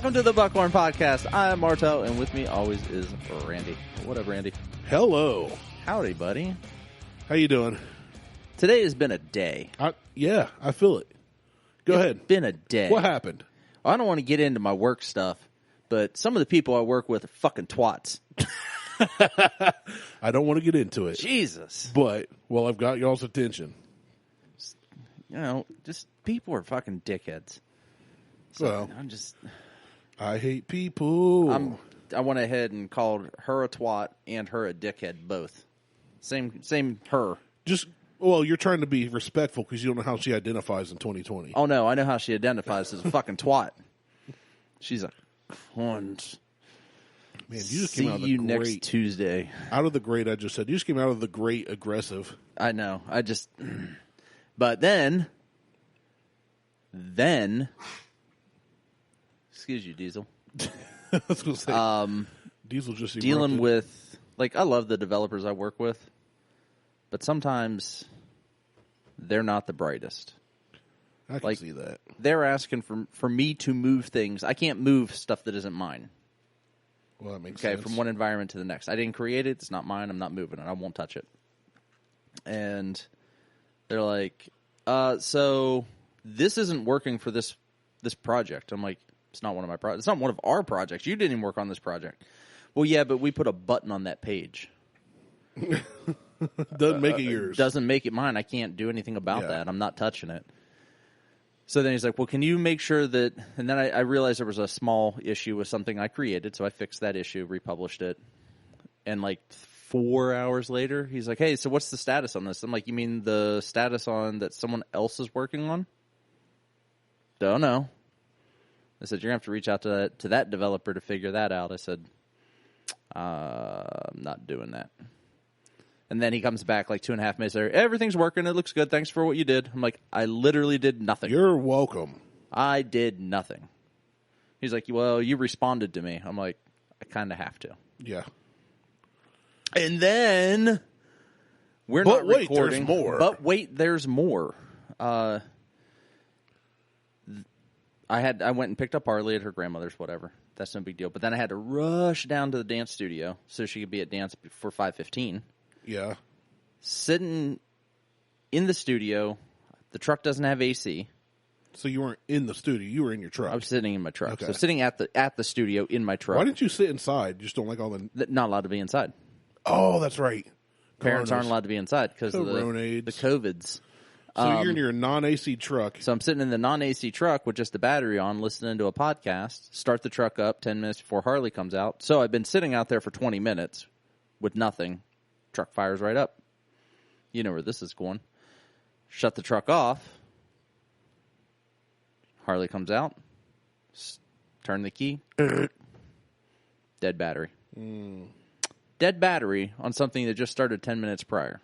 Welcome to the Buckhorn Podcast. I'm Martelle, and with me always is Randy. What up, Randy? Hello. Howdy, buddy. How you doing? Today has been a day. Yeah, I feel it. Go ahead. It's been a day. What happened? I don't want to get into my work stuff, but some of the people I work with are fucking twats. I don't want to get into it. Jesus. But, well, I've got y'all's attention. You know, just people are fucking dickheads. So Well, I'm just... I hate people. I went ahead and called her a twat and her a dickhead both. Same her. Well, you're trying to be respectful because you don't know how she identifies in 2020. Oh, no, I know how she identifies as a fucking twat. She's a cunt. Man, you just See came out of the you great. next Tuesday. Out of the great, I just said. You just came out of the great aggressive. I know. But then, excuse you, Diesel. I was going to say, Diesel just Dealing erupted. with, like, I love the developers I work with, but sometimes they're not the brightest. I can see that. They're asking for me to move things. I can't move stuff that isn't mine. Well, that makes sense. Okay, from one environment to the next. I didn't create it. It's not mine. I'm not moving it. I won't touch it. And they're like, so this isn't working for this project. I'm like, it's not one of my projects. It's not one of our projects. You didn't even work on this project. Well, yeah, but we put a button on that page. Doesn't make it yours. Doesn't make it mine. I can't do anything about that. I'm not touching it. So then he's like, well, can you make sure that... And then I realized there was a small issue with something I created, so I fixed that issue, republished it. And like 4 hours later, he's like, hey, so what's the status on this? I'm like, you mean the status on that someone else is working on? Don't know. I said, you're going to have to reach out to that developer to figure that out. I said, I'm not doing that. And then he comes back like 2.5 minutes later. Everything's working. It looks good. Thanks for what you did. I'm like, I literally did nothing. You're welcome. I did nothing. He's like, well, you responded to me. I'm like, I kind of have to. Yeah. And then we're But not wait, recording. there's more. But wait, there's more. I went and picked up Harley at her grandmother's, whatever. That's no big deal. But then I had to rush down to the dance studio so she could be at dance for 5:15. Yeah. Sitting in the studio, the truck doesn't have AC. So you weren't in the studio. You were in your truck. I was sitting in my truck. Okay. So sitting at the studio in my truck. Why didn't you sit inside? You just don't like all the... Not allowed to be inside. Oh, that's right. Parents Coronas. aren't allowed to be inside because of the COVIDs. So you're in your non-AC truck. So I'm sitting in the non-AC truck with just the battery on, listening to a podcast, start the truck up 10 minutes before Harley comes out. So I've been sitting out there for 20 minutes with nothing. Truck fires right up. You know where this is going. Shut the truck off. Harley comes out. Turn the key. Dead battery. Dead battery on something that just started 10 minutes prior.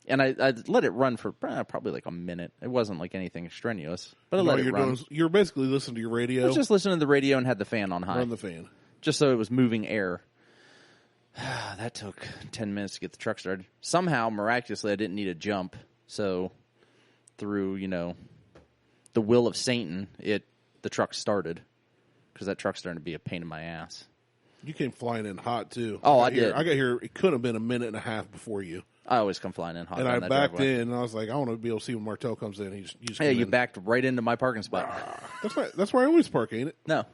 And I let it run for probably like a minute. It wasn't like anything strenuous, but I let it run. You're basically listening to your radio. I was just listening to the radio and had the fan on high. Run the fan. Just so it was moving air. That took 10 minutes to get the truck started. Somehow, miraculously, I didn't need a jump. So through, the will of Satan, the truck started. Because that truck's starting to be a pain in my ass. You came flying in hot, too. Oh, I did. I got here, it could have been a minute and a half before you. I always come flying in hot. And on I that backed driveway. in, and I was like, I want to be able to see when Martelle comes in. You backed right into my parking spot. That's where I always park, ain't it? No.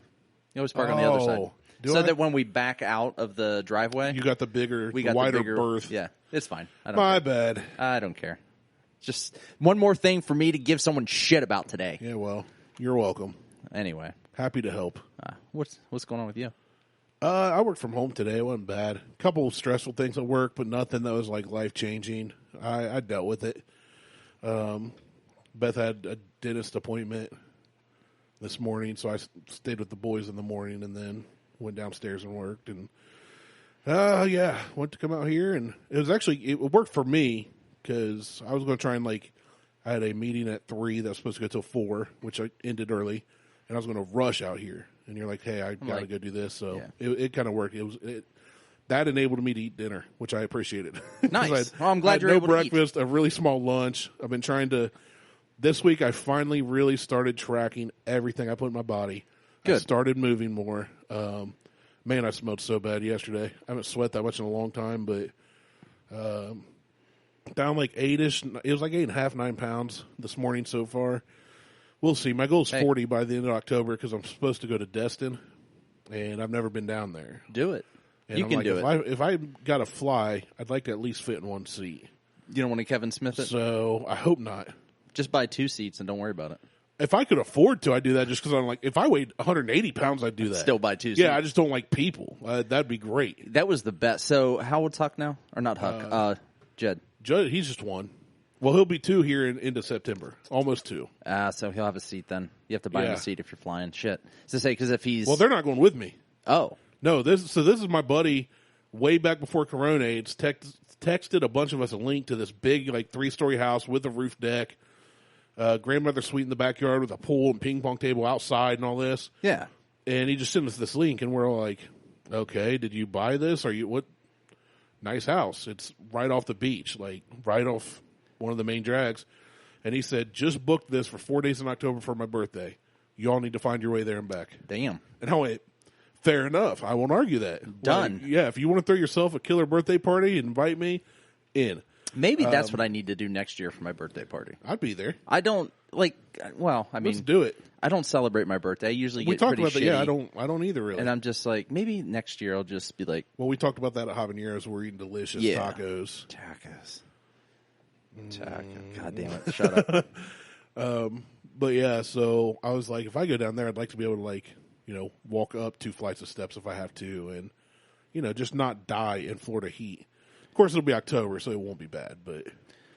You always park on the other side. That when we back out of the driveway, you got the wider berth. Yeah, it's fine. My bad. I don't care. Just one more thing for me to give someone shit about today. Yeah, well, you're welcome. Anyway. Happy to help. What's going on with you? I worked from home today. It wasn't bad. A couple of stressful things at work, but nothing that was like life-changing. I dealt with it. Beth had a dentist appointment this morning, so I stayed with the boys in the morning and then went downstairs and worked. And, went to come out here. And it worked for me because I was going to try and, I had a meeting at 3 that was supposed to go till 4, which I ended early. And I was going to rush out here. And you're like, hey, I got to go do this. So it kind of worked. That enabled me to eat dinner, which I appreciated. Nice. I'm glad you're able breakfast, to eat. A really small lunch. I've been trying to – this week I finally really started tracking everything I put in my body. Good. I started moving more. Man, I smelled so bad yesterday. I haven't sweat that much in a long time, but down like 8-ish. It was like 8.5, 9 pounds this morning so far. We'll see. My goal is 40 by the end of October because I'm supposed to go to Destin, and I've never been down there. Do it. And You I'm can like, do it. If I got to fly, I'd like to at least fit in one seat. You don't want to Kevin Smith it? So I hope not. Just buy 2 seats and don't worry about it. If I could afford to, I'd do that just because I'm like, if I weighed 180 pounds, I'd do that. Still buy 2 seats. Yeah, I just don't like people. That'd be great. That was the best. So how old's Huck now? Or not Huck, Jed. Judd, he's just 1. Well, he'll be 2 here into September. Almost 2. So he'll have a seat then. You have to buy him Yeah. a seat if you're flying. Shit. To say, because if he's... Well, they're not going with me. Oh. No, this is my buddy way back before Corona AIDS. Texted a bunch of us a link to this big, like, 3-story house with a roof deck. Grandmother suite in the backyard with a pool and ping pong table outside and all this. Yeah. And he just sent us this link, and we're all like, okay, did you buy this? What? Nice house. It's right off the beach, like right off one of the main drags. And he said, just booked this for 4 days in October for my birthday. You all need to find your way there and back. Damn. And I went, fair enough. I won't argue that. Done. Like, yeah, if you want to throw yourself a killer birthday party, invite me in. Maybe that's what I need to do next year for my birthday party. I'd be there. I don't, like, well, I mean... Let's do it. I don't celebrate my birthday. I usually We get talked pretty about that. shitty. Yeah, I don't either, really. And I'm just like, maybe next year I'll just be like... Well, we talked about that at Habaneros. We're eating delicious tacos. Tacos. God damn it. Shut up. But yeah, so I was like, if I go down there, I'd like to be able to, like, walk up 2 flights of steps if I have to, and, just not die in Florida heat. Of course, it'll be October, so it won't be bad, but...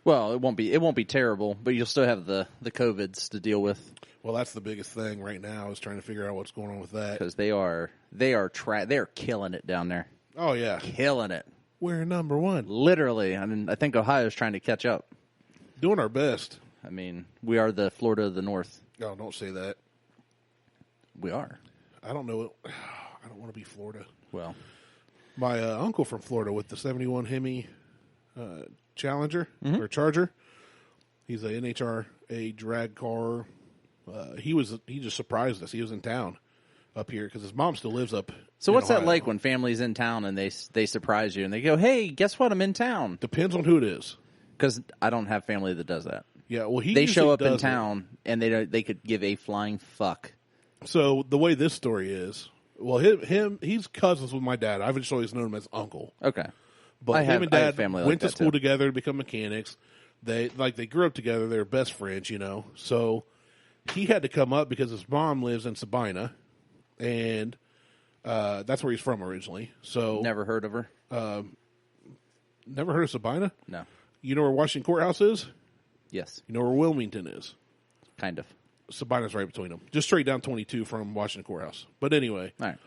Well, it won't be terrible, but you'll still have the COVIDs to deal with. Well, that's the biggest thing right now is trying to figure out what's going on with that. Because they're killing it down there. Oh, yeah. Killing it. We're number 1. Literally. I mean, I think Ohio's trying to catch up. Doing our best. I mean, we are the Florida of the North. No, don't say that. We are. I don't know. I don't want to be Florida. Well. My uncle from Florida with the 71 Hemi Challenger or Charger. He's a NHRA drag car. He just surprised us. He was in town up here because his mom still lives up. So what's Ohio. that like when family's in town and they surprise you and they go, "Hey, guess what? I'm in town." Depends on who it is. Because I don't have family that does that. Yeah, well, they show up in town and they could give a flying fuck. So the way this story is, well, he's cousins with my dad. I've just always known him as uncle. Okay. But him and dad family went like to school too. together to become mechanics. They grew up together. They were best friends, So he had to come up because his mom lives in Sabina, and that's where he's from originally. So Never heard of her? never heard of Sabina? No. You know where Washington Courthouse is? Yes. You know where Wilmington is? Kind of. Sabina's right between them. Just straight down 22 from Washington Courthouse. But anyway. All right.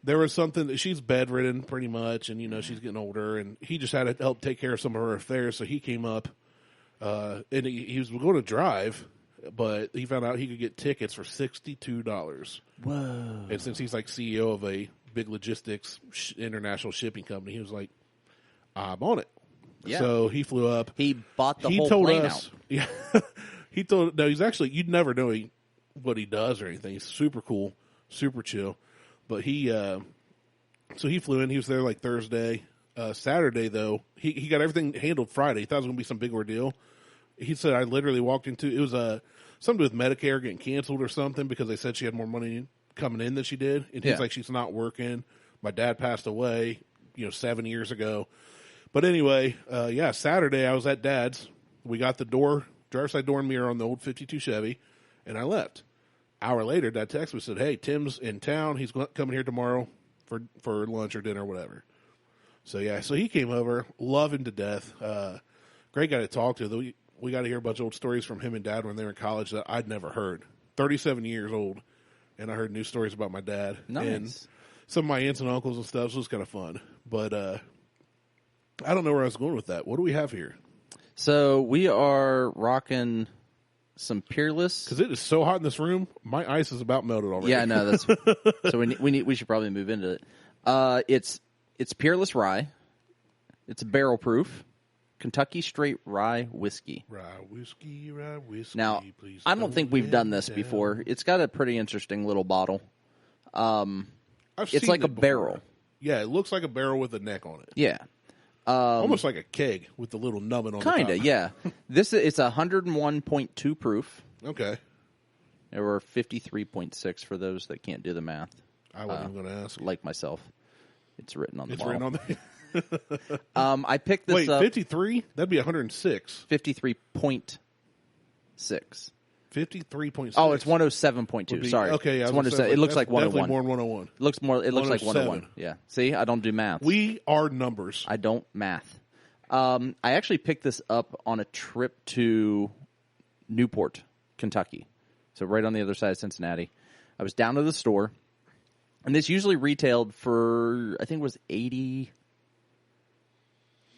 There was something that she's bedridden pretty much, and she's getting older, and he just had to help take care of some of her affairs. So he came up, and he was going to drive, but he found out he could get tickets for $62. Whoa! And since he's like CEO of a big logistics international shipping company, he was like, "I'm on it." Yeah. So he flew up. He bought the He whole told plane us, out. yeah. He told no. He's actually you'd never know what he does or anything. He's super cool, super chill. But so he flew in. He was there like Thursday. Saturday, though, he got everything handled Friday. He thought it was going to be some big ordeal. He said, I literally walked into, it was something with Medicare getting canceled or something because they said she had more money coming in than she did. And he's like, she's not working. My dad passed away, 7 years ago. But anyway, Saturday I was at Dad's. We got the driver's side door and mirror on the old 52 Chevy, and I left. Hour later, Dad texted me and said, "Hey, Tim's in town. He's coming here tomorrow for lunch or dinner or whatever." So he came over, loving to death. Great guy to talk to. We got to hear a bunch of old stories from him and Dad when they were in college that I'd never heard. 37 years old, and I heard new stories about my dad. Nice. And some of my aunts and uncles and stuff, so it was kind of fun. But I don't know where I was going with that. What do we have here? So we are rocking some Peerless. Because it is so hot in this room, my ice is about melted already. Yeah, no, that's so we should probably move into it. It's Peerless Rye. It's barrel proof, Kentucky straight rye whiskey. Rye whiskey. Now, please I don't think we've done this down. before. It's got a pretty interesting little bottle. I've It's seen like it a before. barrel. Yeah, it looks like a barrel with a neck on it. Yeah. Almost like a keg with the little nubbin on the top. Kinda, yeah. It's 101.2 proof. Okay. Or 53.6 for those that can't do the math. I wasn't even going to ask. Like myself. It's written on the It's bottle. written on the... I picked this up. 53? That'd be 106. 53.6. 53.6. Oh, it's 107.2. Sorry. Okay, it's I was 107. It looks like definitely 101. more than 101. It looks like 101. 107. Yeah. See, I don't do math. We are numbers. I don't math. I actually picked this up on a trip to Newport, Kentucky. So right on the other side of Cincinnati. I was down to the store, and this usually retailed for, I think it was 80.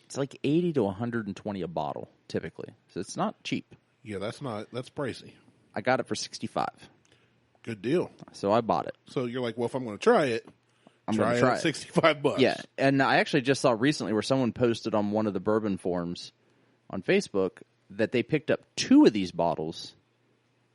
It's like 80 to 120 a bottle, typically. So it's not cheap. Yeah, that's pricey. I got it for 65. Good deal. So I bought it. So you're like, well, if I'm going to try it, I'm going to try at it. $65. Yeah, and I actually just saw recently where someone posted on one of the bourbon forums on Facebook that they picked up 2 of these bottles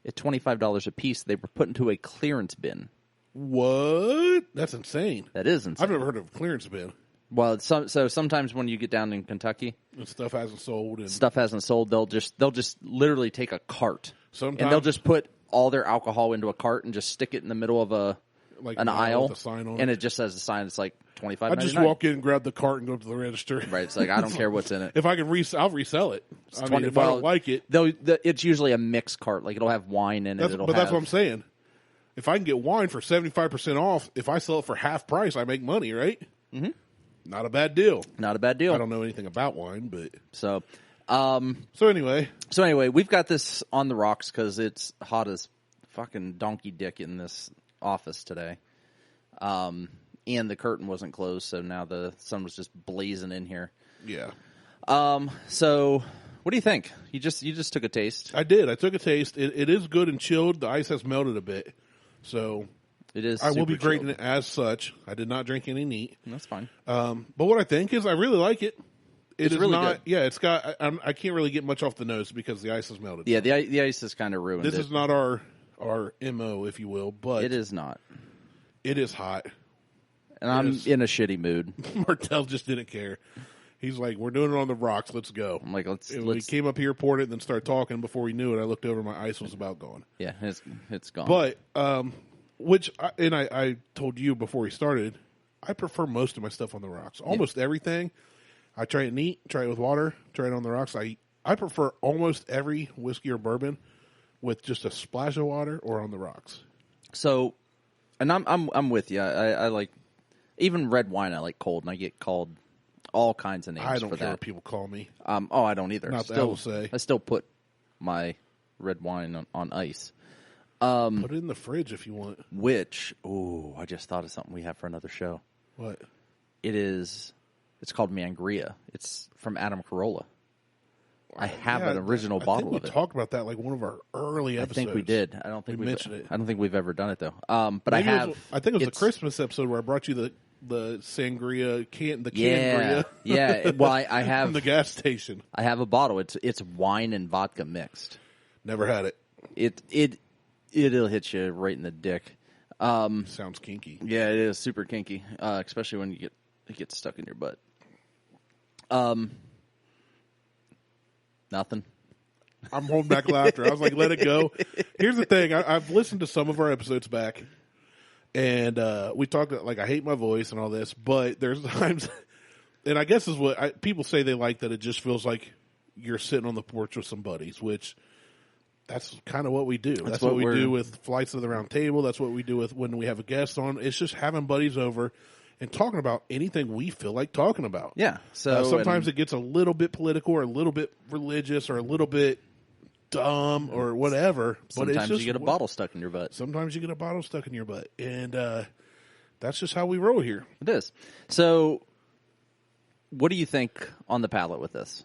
at $25 a piece. They were put into a clearance bin. What? That's insane. That is insane. I've never heard of a clearance bin. Well, so sometimes when you get down in Kentucky, And stuff hasn't sold. And stuff hasn't sold. They'll just literally take a cart, Sometimes- and they'll just put all their alcohol into a cart and just stick it in the middle of like an an aisle, with a sign on and it. it just says a sign. It's like $25.99. I just walk in, grab the cart, and go to the register. Right. It's like I don't care what's in it. If I can I'll resell it. I mean, if I Well, don't like it, it's usually a mixed cart. Like it'll have wine in it. that's what I'm saying. If I can get wine for 75% off, if I sell it for half price, I make money, right? Mm-hmm. Not a bad deal. Not a bad deal. I don't know anything about wine, but So anyway, we've got this on the rocks because it's hot as fucking donkey dick in this office today. And the curtain wasn't closed, so now the sun was just blazing in here. yeah. So what do you think? You just took a taste. I did. I took a taste. It is good and chilled. The ice has melted a bit, so It is. I will be super grading chilled. it as such. I did not drink any neat. That's fine. But what I think is I really like it. It's is really not. good. Yeah, it's got. I can't really get much off the nose because the ice has melted. Yeah, the ice has kind of ruined This it. is not our MO, if you will, but It is not. It is hot. And I'm is. in a shitty mood. Martelle just didn't care. He's like, "We're doing it on the rocks. Let's go." I'm like, And we came up here, poured it, and then started talking. Before we knew it, I looked over. My ice was about gone. Yeah, it's gone. But I told you before we started, I prefer most of my stuff on the rocks. Almost everything. I try it neat, try it with water, try it on the rocks. I prefer almost every whiskey or bourbon with just a splash of water or on the rocks. So, and I'm with you. I like even red wine. I like cold, and I get called all kinds of names I don't for care that. what people call me. I don't either. Not that I will say. I still put my red wine on ice. Put it in the fridge if you want. Which, I just thought of something we have for another show. What? It's called Mangria. It's from Adam Carolla. I have an original I bottle think of we it. talked about that like one of our early I episodes. think we did. I don't think We we've mentioned it. I don't think we've ever done it though. But Maybe I have. I think it was the it's- Christmas episode where I brought you the sangria Yeah, cangria. yeah. Well, I have from the gas station. I have a bottle. It's wine and vodka mixed. Never had it. It'll hit you right in the dick. Sounds kinky. Yeah, it is super kinky, especially when it gets stuck in your butt. Nothing. I'm holding back laughter. I was like, let it go. Here's the thing. I've listened to some of our episodes back, and we talked like I hate my voice and all this, but there's times, and I guess is what people say they like, that it just feels like you're sitting on the porch with some buddies, which that's kind of what we do. That's what we do with Flights of the Round Table. That's what we do with when we have a guest on. It's just having buddies over and talking about anything we feel like talking about. Yeah. So sometimes it gets a little bit political or a little bit religious or a little bit dumb or whatever. But sometimes it's just, you get a bottle stuck in your butt. Sometimes you get a bottle stuck in your butt. And that's just how we roll here. It is. So, what do you think on the palate with this?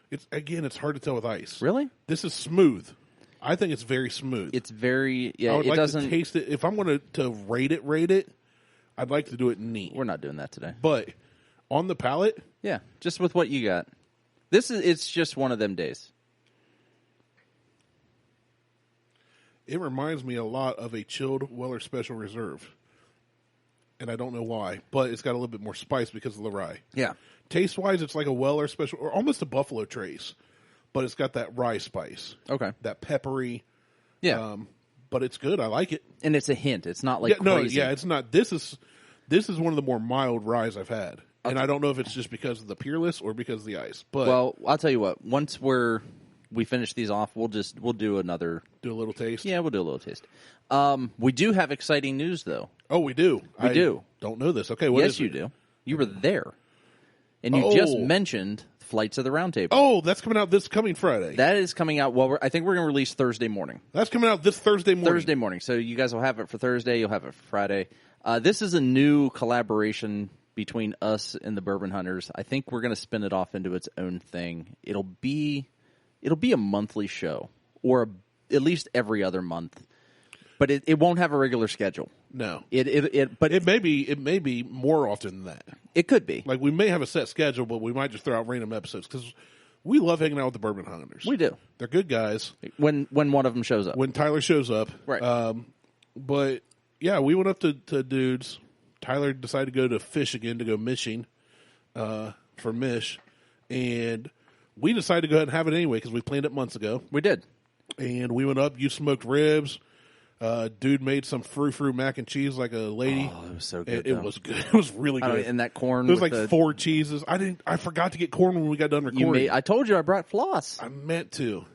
It's hard to tell with ice. Really? This is smooth. I think it's very smooth. It's very, yeah, I would it like doesn't. to taste it. If I'm going to rate it, I'd like to do it neat. We're not doing that today. But on the palate, Yeah, just with what you got. It's just one of them days. it reminds me a lot of a chilled Weller Special Reserve. and I don't know why, but it's got a little bit more spice because of the rye. Yeah. Taste-wise, it's like a Weller special, or almost a Buffalo Trace, but it's got that rye spice. Okay. That peppery. Yeah. But it's good. I like it. And it's a hint. It's not like crazy. It's not. This is one of the more mild ryes I've had. And I don't know if it's just because of the Peerless or because of the ice. But well, I'll tell you what. Once we finish these off, we'll do another. Do a little taste? Yeah, we'll do a little taste. We do have exciting news, though. Oh, we do? We do. Don't know this. Okay, what is Yes, you it? do. You were there. And you just mentioned Flights of the Roundtable. Oh, that's coming out this coming Friday. That is coming out. Well, I think we're going to release Thursday morning. That's coming out this Thursday morning. Thursday morning. So you guys will have it for Thursday. You'll have it for Friday. This is a new collaboration between us and the Bourbon Hunters. I think we're going to spin it off into its own thing. It'll be a monthly show, or at least every other month. But it won't have a regular schedule. No. But it may be more often than that. It could be. Like, we may have a set schedule, but we might just throw out random episodes because we love hanging out with the Bourbon Hunters. We do. They're good guys. When one of them shows up. When Tyler shows up. Right. But, yeah, we went up to dudes. Tyler decided to go to Fish again to go mishing for Mish. And we decided to go ahead and have it anyway because we planned it months ago. We did. And we went up. You smoked ribs. Dude made some frou-frou mac and cheese like a lady. Oh, it was so good. It was good. It was really good. And that corn. It was like 4 cheeses. I forgot to get corn when we got done recording. I told you I brought floss. I meant to.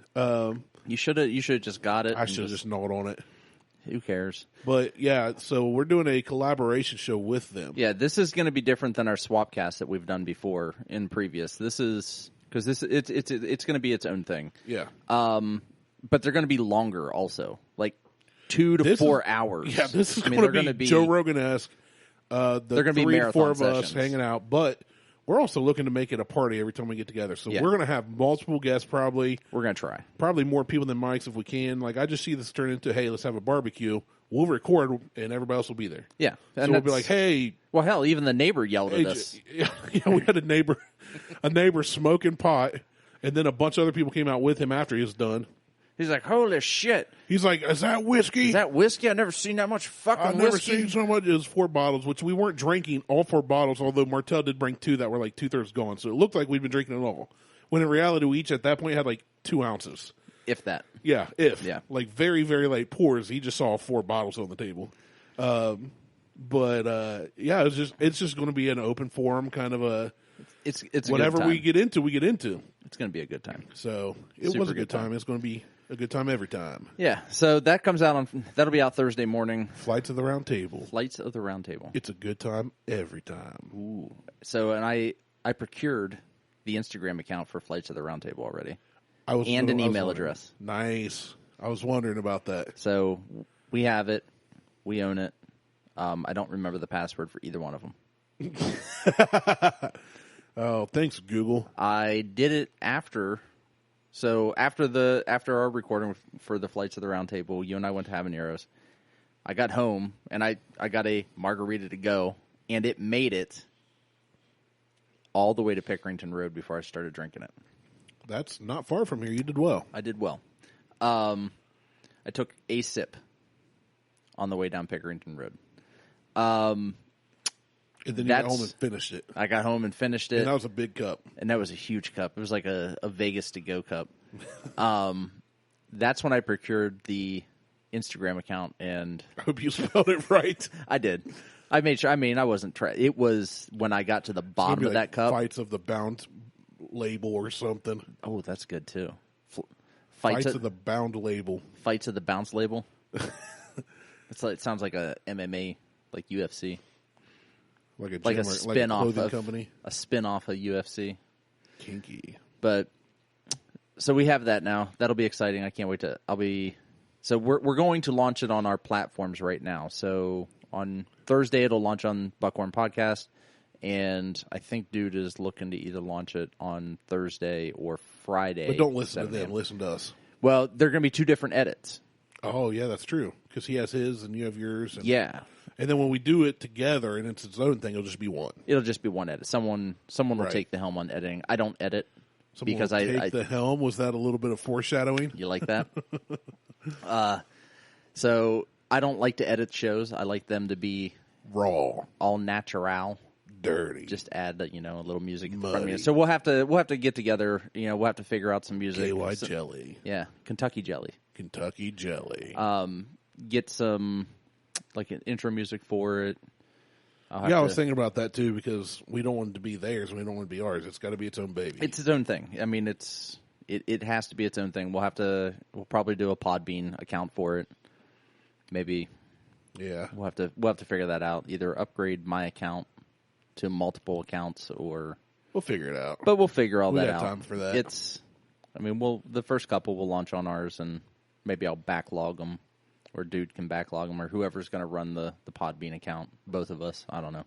You should have just got it. I should have just gnawed on it. Who cares? But yeah, so we're doing a collaboration show with them. Yeah, this is going to be different than our Swapcast that we've done before in previous. This is because it's going to be its own thing. Yeah. But they're going to be longer also, like 2 to 4 hours. Yeah, this is going to be Joe Rogan-esque. They're going to be 3 to 4 of us hanging out, but we're also looking to make it a party every time we get together. So we're going to have multiple guests probably. We're going to try. Probably more people than Mike's if we can. Like, I just see this turn into, hey, let's have a barbecue. We'll record, and everybody else will be there. Yeah. So we'll be like, hey. Well, hell, even the neighbor yelled at us. Yeah, we had a neighbor smoking pot, and then a bunch of other people came out with him after he was done. He's like, holy shit. He's like, is that whiskey? Is that whiskey? I've never seen that much fucking whiskey. I've never seen so much. It was 4 bottles, which we weren't drinking all 4 bottles, although Martelle did bring 2 that were like 2/3 gone. So it looked like we'd been drinking it all. When in reality, we each at that point had like 2 ounces. If that. Yeah, Yeah. Like very, very late pours. He just saw 4 bottles on the table. Yeah, it's just going to be an open forum kind of a. It's whatever we get into, It's going to be a good time. So it was a good time. It's going to be a good time every time. Yeah. So that comes out that'll be out Thursday morning. Flights of the Roundtable. Flights of the Roundtable. It's a good time every time. Ooh. So and I procured the Instagram account for Flights of the Roundtable already. And an email address. Nice. I was wondering about that. So we have it. We own it. I don't remember the password for either one of them. Oh, thanks, Google. I did it after. So after our recording for the Flights of the Roundtable, you and I went to Habaneros. I got home and I got a margarita to go, and it made it all the way to Pickerington Road before I started drinking it. That's not far from here. You did well. I did well. I took a sip on the way down Pickerington Road. And then you got home and finished it. I got home and finished it. And that was a big cup. And that was a huge cup. It was like a Vegas to-go cup. That's when I procured the Instagram account. And I hope you spelled it right. I did. I made sure. I mean, I wasn't trying. It was when I got to the bottom of that cup. Fights of the Bound label or something. Oh, that's good, too. Fights of the Bound label. Fights of the Bounce label. It sounds like a MMA, like UFC. Like a spin-off of company. A spin-off of UFC. Kinky. But so we have that now. That'll be exciting. I can't wait to. So we're going to launch it on our platforms right now. So on Thursday it'll launch on Buckhorn Podcast, and I think Dude is looking to either launch it on Thursday or Friday. But don't listen to them. Listen to us. Well, they're going to be 2 different edits. Oh yeah, that's true. Because he has his and you have yours. And, yeah. And then when we do it together and it's its own thing, it'll just be one. It'll just be one edit. Someone will take the helm on editing. I don't edit. Because I take the helm. Was that a little bit of foreshadowing? You like that? So I don't like to edit shows. I like them to be Raw. all natural. Dirty. Just add, a little music in front of me. So we'll have to get together. We'll have to figure out some music. KY jelly. Yeah, Kentucky jelly. Kentucky jelly. Get some an intro music for it. I was thinking about that too because we don't want it to be theirs and we don't want it to be ours. It's got to be its own baby. It's its own thing. I mean, it has to be its own thing. We'll probably do a Podbean account for it. Maybe. Yeah. We'll have to figure that out. Either upgrade my account to multiple accounts or we'll figure it out. But we'll figure all that out. We got time for that. The first couple we'll launch on ours and maybe I'll backlog them or dude can backlog them or whoever's going to run the Podbean account, both of us, I don't know.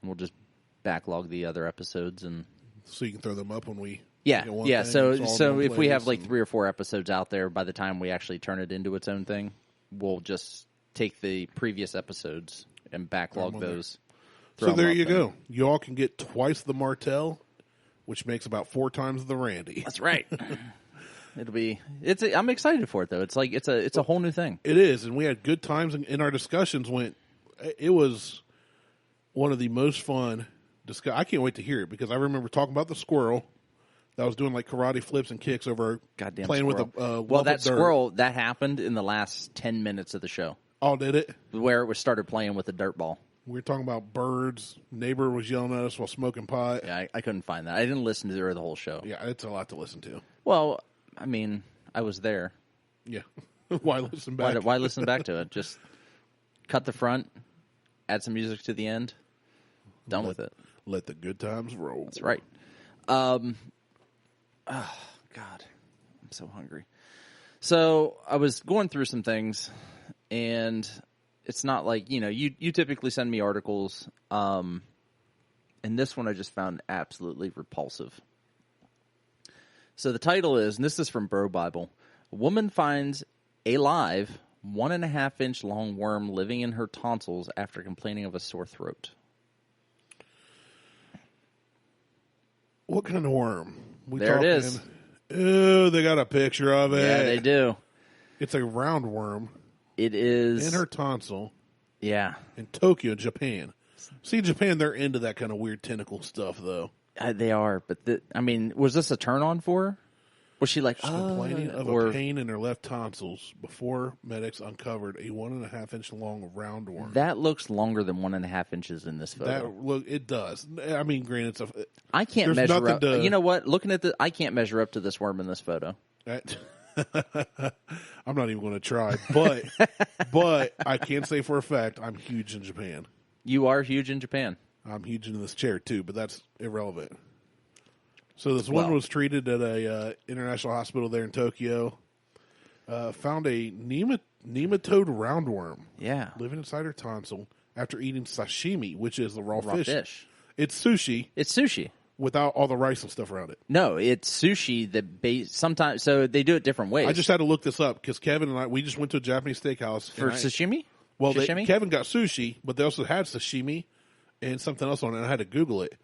And we'll just backlog the other episodes and so you can throw them up when we Yeah. So if we have 3 or 4 episodes out there by the time we actually turn it into its own thing, we'll just take the previous episodes and backlog those. So there you go. You all can get twice the Martelle, which makes about 4 times the Randy. That's right. I'm excited for it though. It's it's a whole new thing. It is, and we had good times in our discussions. It was one of the most fun. I can't wait to hear it because I remember talking about the squirrel that was doing karate flips and kicks over goddamn playing squirrel. with that squirrel that happened in the last 10 minutes of the show. Oh, did it? Where it was started playing with a dirt ball. We were talking about birds. Neighbor was yelling at us while smoking pot. Yeah, I couldn't find that. I didn't listen to the whole show. Yeah, it's a lot to listen to. Well, I mean, I was there. Yeah. Why listen back? Why listen back to it? Just cut the front, add some music to the end. Done with it. Let the good times roll. That's right. Oh, God. I'm so hungry. So I was going through some things, and it's not like, you typically send me articles, and this one I just found absolutely repulsive. So the title is, and this is from Bro Bible, a woman finds a live 1.5-inch long worm living in her tonsils after complaining of a sore throat. What kind of worm? It is. Oh, they got a picture of it. Yeah, they do. It's a round worm. It is. In her tonsil. Yeah. In Tokyo, Japan. See, Japan, they're into that kind of weird tentacle stuff, though. They are, but was this a turn-on for her? Was she like, complaining of a pain in her left tonsils before medics uncovered a 1.5-inch long round worm? That looks longer than 1.5 inches in this photo. It does. I mean, granted, I can't measure up. You know what? Looking at I can't measure up to this worm in this photo. I'm not even going to try, but I can say for a fact I'm huge in Japan. You are huge in Japan. I'm huge in this chair too, but that's irrelevant. So this woman was treated at a international hospital there in Tokyo. Found a nematode roundworm. Yeah, living inside her tonsil after eating sashimi, which is the raw fish. It's sushi. It's sushi without all the rice and stuff around it. No, it's sushi that sometimes. So they do it different ways. I just had to look this up because Kevin and we just went to a Japanese steakhouse for sashimi. Well, Kevin got sushi, but they also had sashimi and something else on it. And I had to Google it.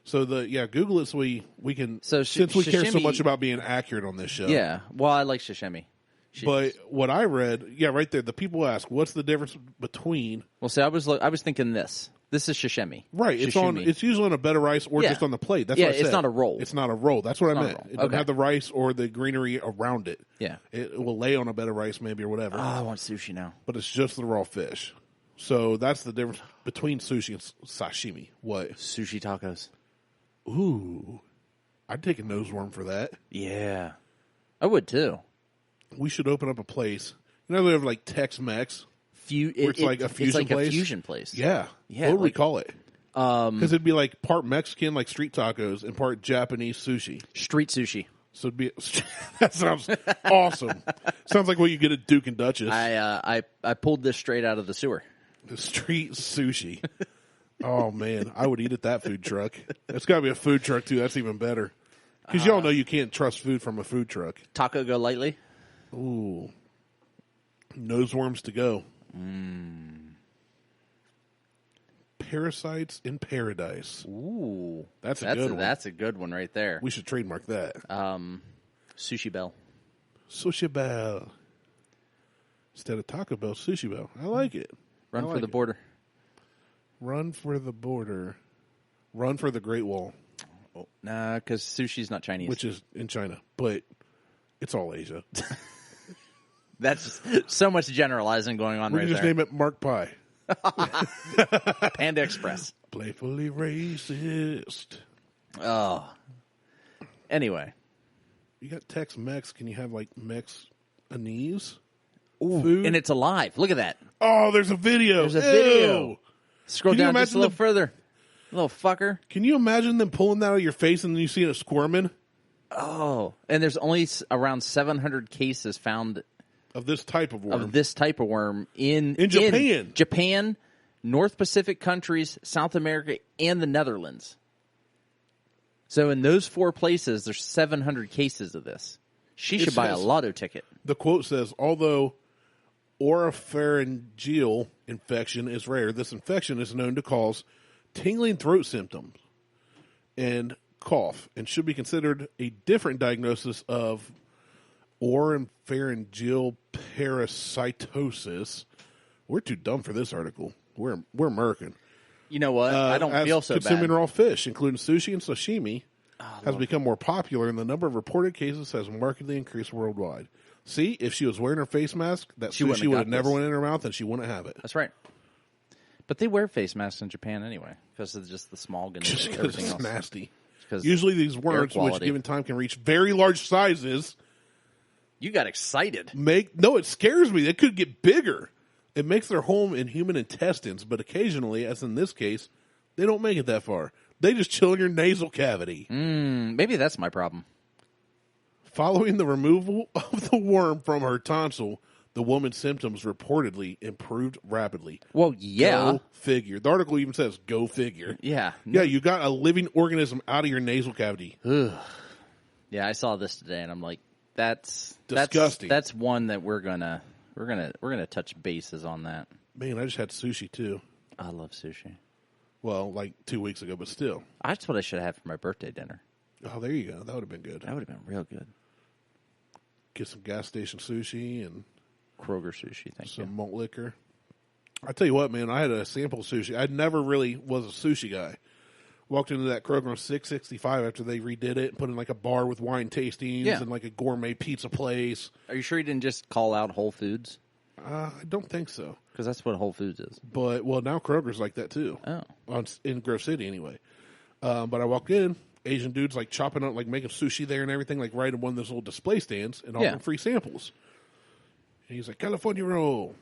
So Google it so we can. So since we care so much about being accurate on this show. Yeah, well, I like sashimi. But what I read, right there, the people ask, "What's the difference between?" Well, see, I was thinking this. This is sashimi, right? It's usually on a bed of rice or just on the plate. That's what I said. It's not a roll. It's not a roll. That's what I meant. It doesn't have the rice or the greenery around it. Yeah, it will lay on a bed of rice maybe or whatever. Oh, I want sushi now. But it's just the raw fish. So that's the difference between sushi and sashimi. What? Sushi tacos. Ooh, I'd take a nose worm for that. Yeah, I would too. We should open up a place. They have like Tex-Mex. It's like a fusion place. A fusion place. Yeah. What would we call it? Because it'd be like part Mexican, like street tacos, and part Japanese sushi. Street sushi. So it'd be that sounds awesome. Sounds like what you get at Duke and Duchess. I pulled this straight out of the sewer. The street sushi. Oh man, I would eat at that food truck. It's got to be a food truck too. That's even better. Because y'all know you can't trust food from a food truck. Taco go lightly. Ooh, nose worms to go. Parasites in Paradise. Ooh, that's a good one. That's a good one right there. We should trademark that. Sushi Bell. Sushi Bell. Instead of Taco Bell, Sushi Bell. I like it. Run for the border. Run for the border. Run for the Great Wall. Oh, nah, because sushi's not Chinese. Which is in China, but it's all Asia. That's so much generalizing going on We right can just there. name it Mark Pie. Panda Express. Playfully racist. Oh. Anyway. You got Tex-Mex. Can you have, like, Mex-anese? Ooh, food? and it's alive. Look at that. Oh, there's a video. There's a video. Ew. Scroll Can you down just a imagine little further. Little fucker. Can you imagine them pulling that out of your face and then you see it squirming? Oh. And there's only around 700 cases found Of this type of worm. of this type of worm in Japan. Japan, North Pacific countries, South America, and the Netherlands. So in those 4 places, there's 700 cases of this. She should buy a lotto ticket. The quote says, although oropharyngeal infection is rare, this infection is known to cause tingling throat symptoms and cough and should be considered a different diagnosis of oropharyngeal parasitosis. We're too dumb for this article. We're American. You know what? I don't feel so consuming bad. raw fish, including sushi and sashimi, has become more popular, and the number of reported cases has markedly increased worldwide. See, if she was wearing her face mask, that sushi would have never went in her mouth, and she wouldn't have it. That's right. But they wear face masks in Japan anyway because of just the smog and everything It's else. nasty. Because usually these worms, which given time can reach very large sizes, you got excited. it scares me. They could get bigger. It makes their home in human intestines, but occasionally, as in this case, they don't make it that far. They just chill in your nasal cavity. Maybe that's my problem. Following the removal of the worm from her tonsil, the woman's symptoms reportedly improved rapidly. Well, yeah. Go figure. The article even says, go figure. Yeah. Yeah, you got a living organism out of your nasal cavity. Yeah, I saw this today, and I'm like, that's disgusting. That's one that we're gonna touch bases on that. Man, I just had sushi too. I love sushi. Well, like 2 weeks ago, but still. That's what I should have for my birthday dinner. Oh, there you go. That would have been good. That would have been real good. Get some gas station sushi and Kroger sushi, thank you. some malt liquor. I tell you what, man, I had a sample of sushi. I never really was a sushi guy. Walked into that Kroger on 665 after they redid it and put in like a bar with wine tastings and like a gourmet pizza place. Are you sure you didn't just call out Whole Foods? I don't think so. Because that's what Whole Foods is. But, well, now Kroger's like that too. Oh. In Grove City anyway. But I walked in, Asian dudes like chopping up, like making sushi there and everything, like right in one of those little display stands and offering free samples. And he's like, California roll.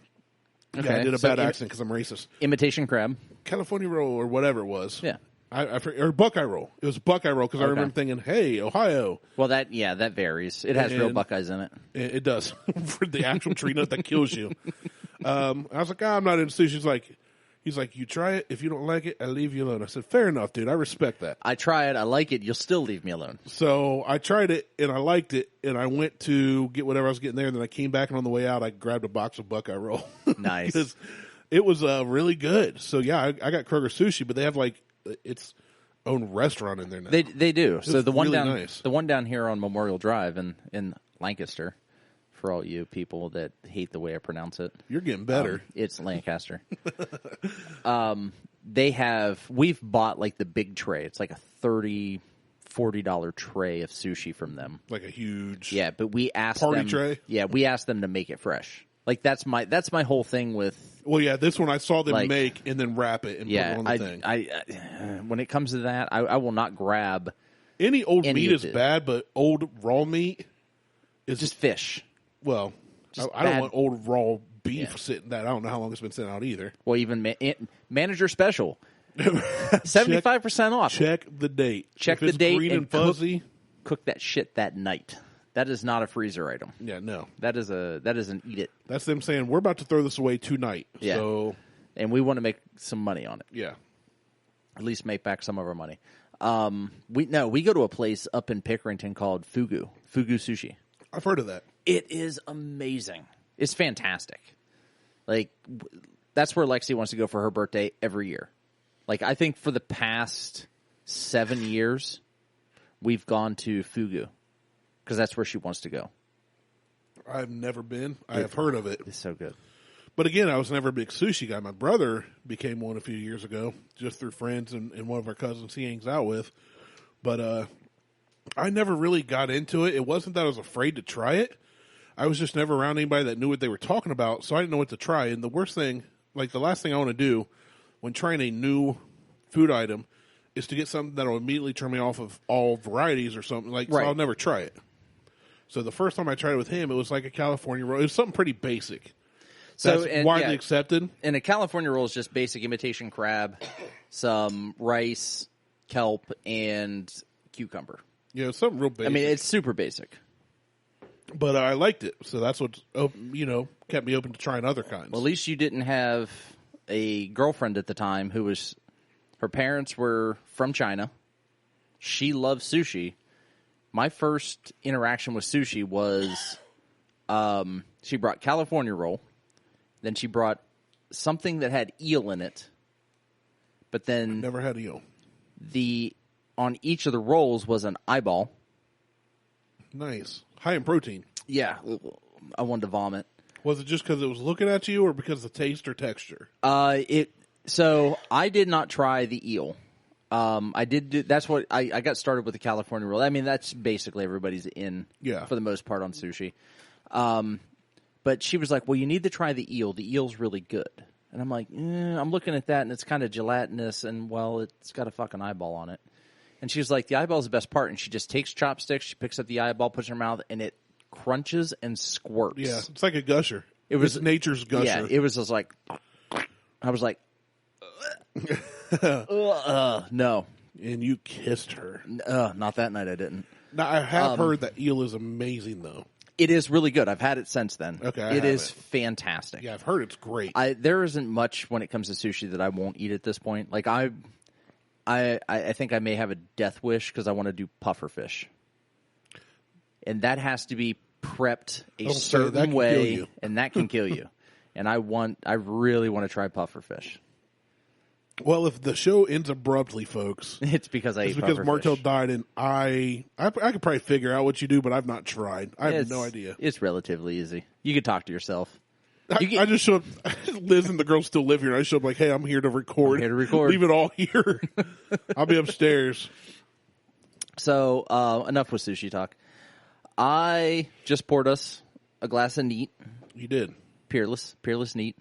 Okay. Yeah, I did a bad accent because I'm racist. Imitation crab. California roll or whatever it was. Yeah. Or Buckeye roll. It was Buckeye roll because I remember thinking, hey, Ohio. Well, that varies. It has real Buckeyes in it. It does. For the actual tree nut that kills you. I was like, I'm not into sushi. He's like, you try it. If you don't like it, I leave you alone. I said, fair enough, dude. I respect that. I try it. I like it. You'll still leave me alone. So I tried it, and I liked it, and I went to get whatever I was getting there, and then I came back, and on the way out, I grabbed a box of Buckeye roll. Nice. Because it was really good. So, yeah, I got Kroger sushi, but they have, like, its own restaurant in there now. They do. So the one really down nice. The one down here on Memorial Drive in Lancaster, for all you people that hate the way I pronounce it. You're getting better. It's Lancaster. We've bought like the big tray. It's like a $30-$40 tray of sushi from them. Like a huge but we asked party them, tray? Yeah, we asked them to make it fresh. Like that's my whole thing with. Well, yeah, this one I saw them make and then wrap it and put it on the thing. I when it comes to that, I will not grab any old meat is bad, but old raw meat is just fish. Well, I don't want old raw beef sitting that. I don't know how long it's been sitting out either. Well, even manager special, 75% off. Check the date. Check the date green and fuzzy. Cook that shit that night. That is not a freezer item. Yeah, no. That is an eat it. That's them saying we're about to throw this away tonight. Yeah. So, and we want to make some money on it. Yeah. At least make back some of our money. We go to a place up in Pickerington called Fugu Sushi. I've heard of that. It is amazing. It's fantastic. Like that's where Lexi wants to go for her birthday every year. Like I think for the past 7 years, we've gone to Fugu because that's where she wants to go. I've never been. I have heard of it. It's so good. But again, I was never a big sushi guy. My brother became one a few years ago, just through friends and one of our cousins he hangs out with. But I never really got into it. It wasn't that I was afraid to try it. I was just never around anybody that knew what they were talking about, so I didn't know what to try. And the worst thing, like the last thing I want to do when trying a new food item is to get something that will immediately turn me off of all varieties or something. Like, right. So I'll never try it. So the first time I tried it with him, it was like a California roll. It was something pretty basic. So that's widely accepted. And a California roll is just basic imitation crab, some rice, kelp, and cucumber. Yeah, it's something real basic. I mean, it's super basic. But I liked it, so that's what kept me open to trying other kinds. Well, at least you didn't have a girlfriend at the time who was, her parents were from China. She loved sushi. My first interaction with sushi was she brought California roll. Then she brought something that had eel in it. But then never had eel. On each of the rolls was an eyeball. Nice. High in protein. Yeah. I wanted to vomit. Was it just because it was looking at you or because of taste or texture? So I did not try the eel. That's what I got started with the California roll. I mean, that's basically everybody's in for the most part on sushi. But she was like, well, you need to try the eel. The eel's really good. And I'm like, I'm looking at that, and it's kind of gelatinous, and, well, it's got a fucking eyeball on it. And she's like, the eyeball's the best part. And she just takes chopsticks, she picks up the eyeball, puts it in her mouth, and it crunches and squirts. Yeah, it's like a gusher. It's nature's gusher. Yeah, it was just like, I was like, no. And you kissed her. Not that night, I didn't. Now, I have heard that eel is amazing, though. It is really good. I've had it since then. Okay, it is fantastic. Yeah, I've heard it's great. There isn't much when it comes to sushi that I won't eat at this point. Like I think I may have a death wish because I want to do puffer fish, and that has to be prepped a certain way, and that can kill you. And I really want to try puffer fish. Well, if the show ends abruptly, folks, it's because Martelle died, and I could probably figure out what you do, but I've not tried. I have no idea. It's relatively easy. You could talk to yourself. I just show up. Liz and the girls still live here, and I show up like, hey, I'm here to record. I'm here to record. Leave it all here. I'll be upstairs. So, enough with sushi talk. I just poured us a glass of neat. You did. Peerless neat.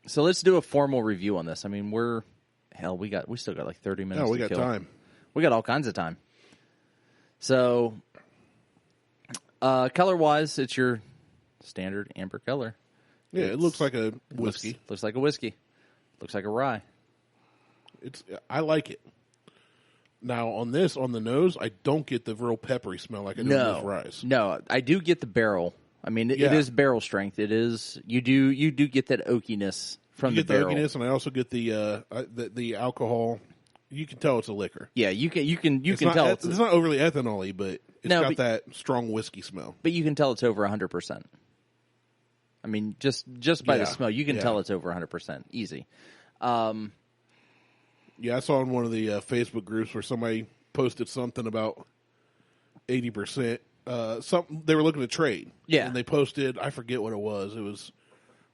So let's do a formal review on this. I mean, we still got like 30 minutes. No, we got time. We got all kinds of time. So, color-wise, it's your standard amber color. Yeah, it looks like a whiskey. Looks like a whiskey. Looks like a rye. I like it. Now, on the nose, I don't get the real peppery smell like I do with ryes. No, I do get the barrel. I mean, it is barrel strength. It is. You do get that oakiness from the barrel. You get the oakiness, and I also get the alcohol. You can tell it's a liquor. Yeah, you can tell it's not overly ethanol-y, but it's got that strong whiskey smell. But you can tell it's over 100%. I mean, just by the smell, you can tell it's over 100%. Easy. I saw in one of the Facebook groups where somebody posted something about 80%. Something they were looking to trade. Yeah. And they posted, I forget what it was. It was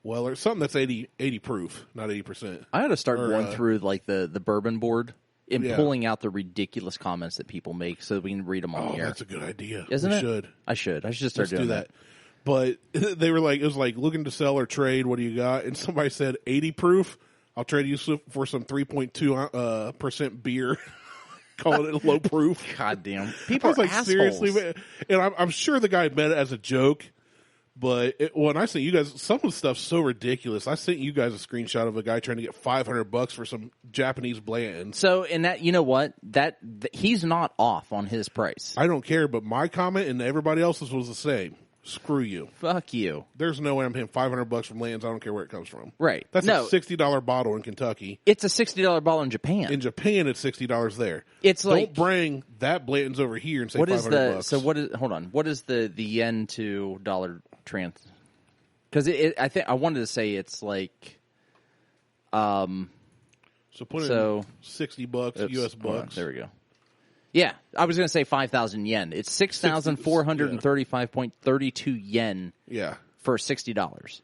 Weller, something that's 80 proof, not 80%. I ought to start going through like the bourbon board and pulling out the ridiculous comments that people make so that we can read them on the air. That's a good idea. Isn't it? I should just start doing that. But they were like, it was like looking to sell or trade. What do you got? And somebody said 80 proof. I'll trade you for some 3.2 percent beer. Calling it low proof. God damn. People are assholes. Seriously, and I'm sure the guy meant it as a joke, but when I sent you guys, some of the stuff's so ridiculous. I sent you guys a screenshot of a guy trying to get $500 for some Japanese Blanton. So, and that, you know what? That he's not off on his price. I don't care, but my comment and everybody else's was the same. Screw you. Fuck you. There's no way I'm paying $500 from Lance. I don't care where it comes from. Right. That's a $60 bottle in Kentucky. It's a $60 bottle in Japan. In Japan, it's $60 there. It's don't bring that Blanton's over here and say $500. So what is? Hold on. What is the yen to dollar trans? Because I think I wanted to say it's like. So put in $60 US bucks. There we go. Yeah, I was going to say 5,000 yen. It's 6,435.32 yen. Yeah, for $60.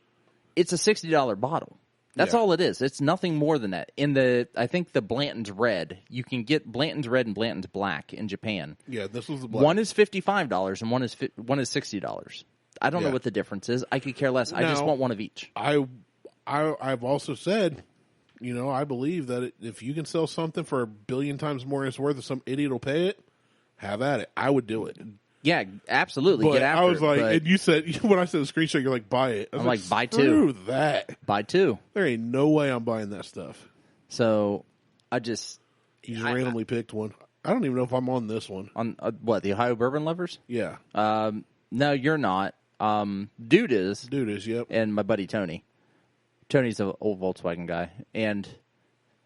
it's a $60 bottle. That's all it is. It's nothing more than that. I think the Blanton's Red, you can get Blanton's Red and Blanton's Black in Japan. Yeah, this was the black. One is $55 and one is $60. I don't know what the difference is. I could care less. I just want one of each. I've also said, I believe that if you can sell something for 1 billion times more than it's worth, if some idiot will pay it, have at it. I would do it. Yeah, absolutely. But get after it. I was like, and you said, when I said the screenshot, you're like, buy it. I'm like, buy screw two. That. Buy two. There ain't no way I'm buying that stuff. So, I just... You just randomly picked one. I don't even know if I'm on this one. On what, the Ohio Bourbon Lovers? Yeah. No, you're not. Dude is. Dude is, yep. And my buddy Tony. Tony's an old Volkswagen guy. And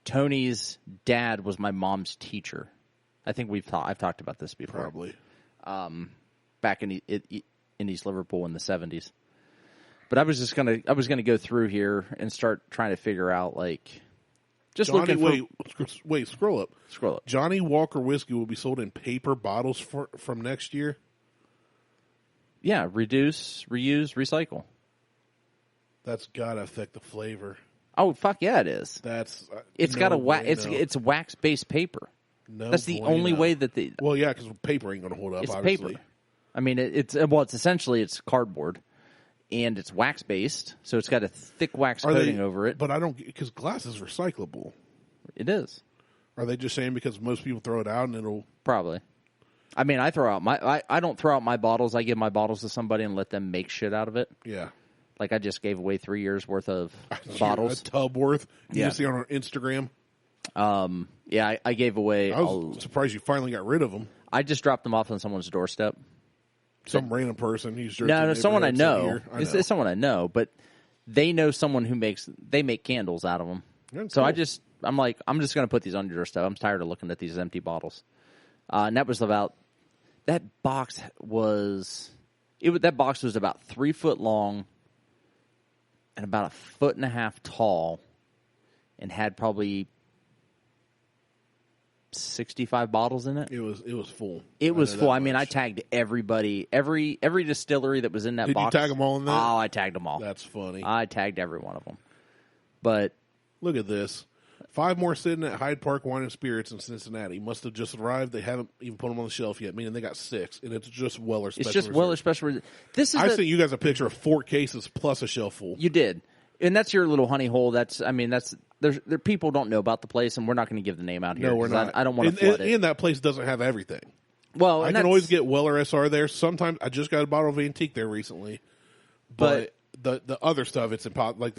Tony's dad was my mom's teacher. I think I've talked about this before. Probably. Back in East Liverpool in the 70s. But I was gonna go through here and start trying to figure out Johnny, wait, scroll up. Scroll up. Johnny Walker whiskey will be sold in paper bottles from next year. Yeah, reduce, reuse, recycle. That's gotta affect the flavor. Oh fuck yeah, it is. It's got it's wax based paper. No, that's the only way that the. Well, yeah, because paper ain't gonna hold up. It's obviously. paper. I mean, it's essentially cardboard, and it's wax based, so it's got a thick wax coating over it. But I don't, because glass is recyclable. It is. Are they just saying because most people throw it out and it'll probably? I mean, I don't throw out my bottles. I give my bottles to somebody and let them make shit out of it. Yeah. Like I just gave away 3 years worth of bottles. A tub worth. You see on our Instagram. Yeah, I gave away. I was surprised you finally got rid of them. I just dropped them off on someone's doorstep. Some random person. No, someone I know. It's someone I know, but they know someone who make candles out of them. Yeah, so cool. I'm like, I'm just going to put these on your doorstep. I'm tired of looking at these empty bottles. And that was that box was about 3 foot long and about 1.5 feet tall, and had probably 65 bottles in it. It was full. It was full. I mean, I tagged everybody, every distillery that was in that box. Did you tag them all in that? Oh, I tagged them all. That's funny. I tagged every one of them. But look at this. 5 more sitting at Hyde Park Wine and Spirits in Cincinnati. Must have just arrived. They haven't even put them on the shelf yet, meaning they got 6, and it's just Weller Special It's just Reserve. Weller Special Reserve. I sent you guys a picture of 4 cases plus a shelf full. You did. And that's your little honey hole. There people don't know about the place, and we're not going to give the name out here. No, we're not. I don't want to flood it. And that place doesn't have everything. Well, I can always get Weller SR there. Sometimes I just got a bottle of Antique there recently. But the other stuff, it's impossible. Like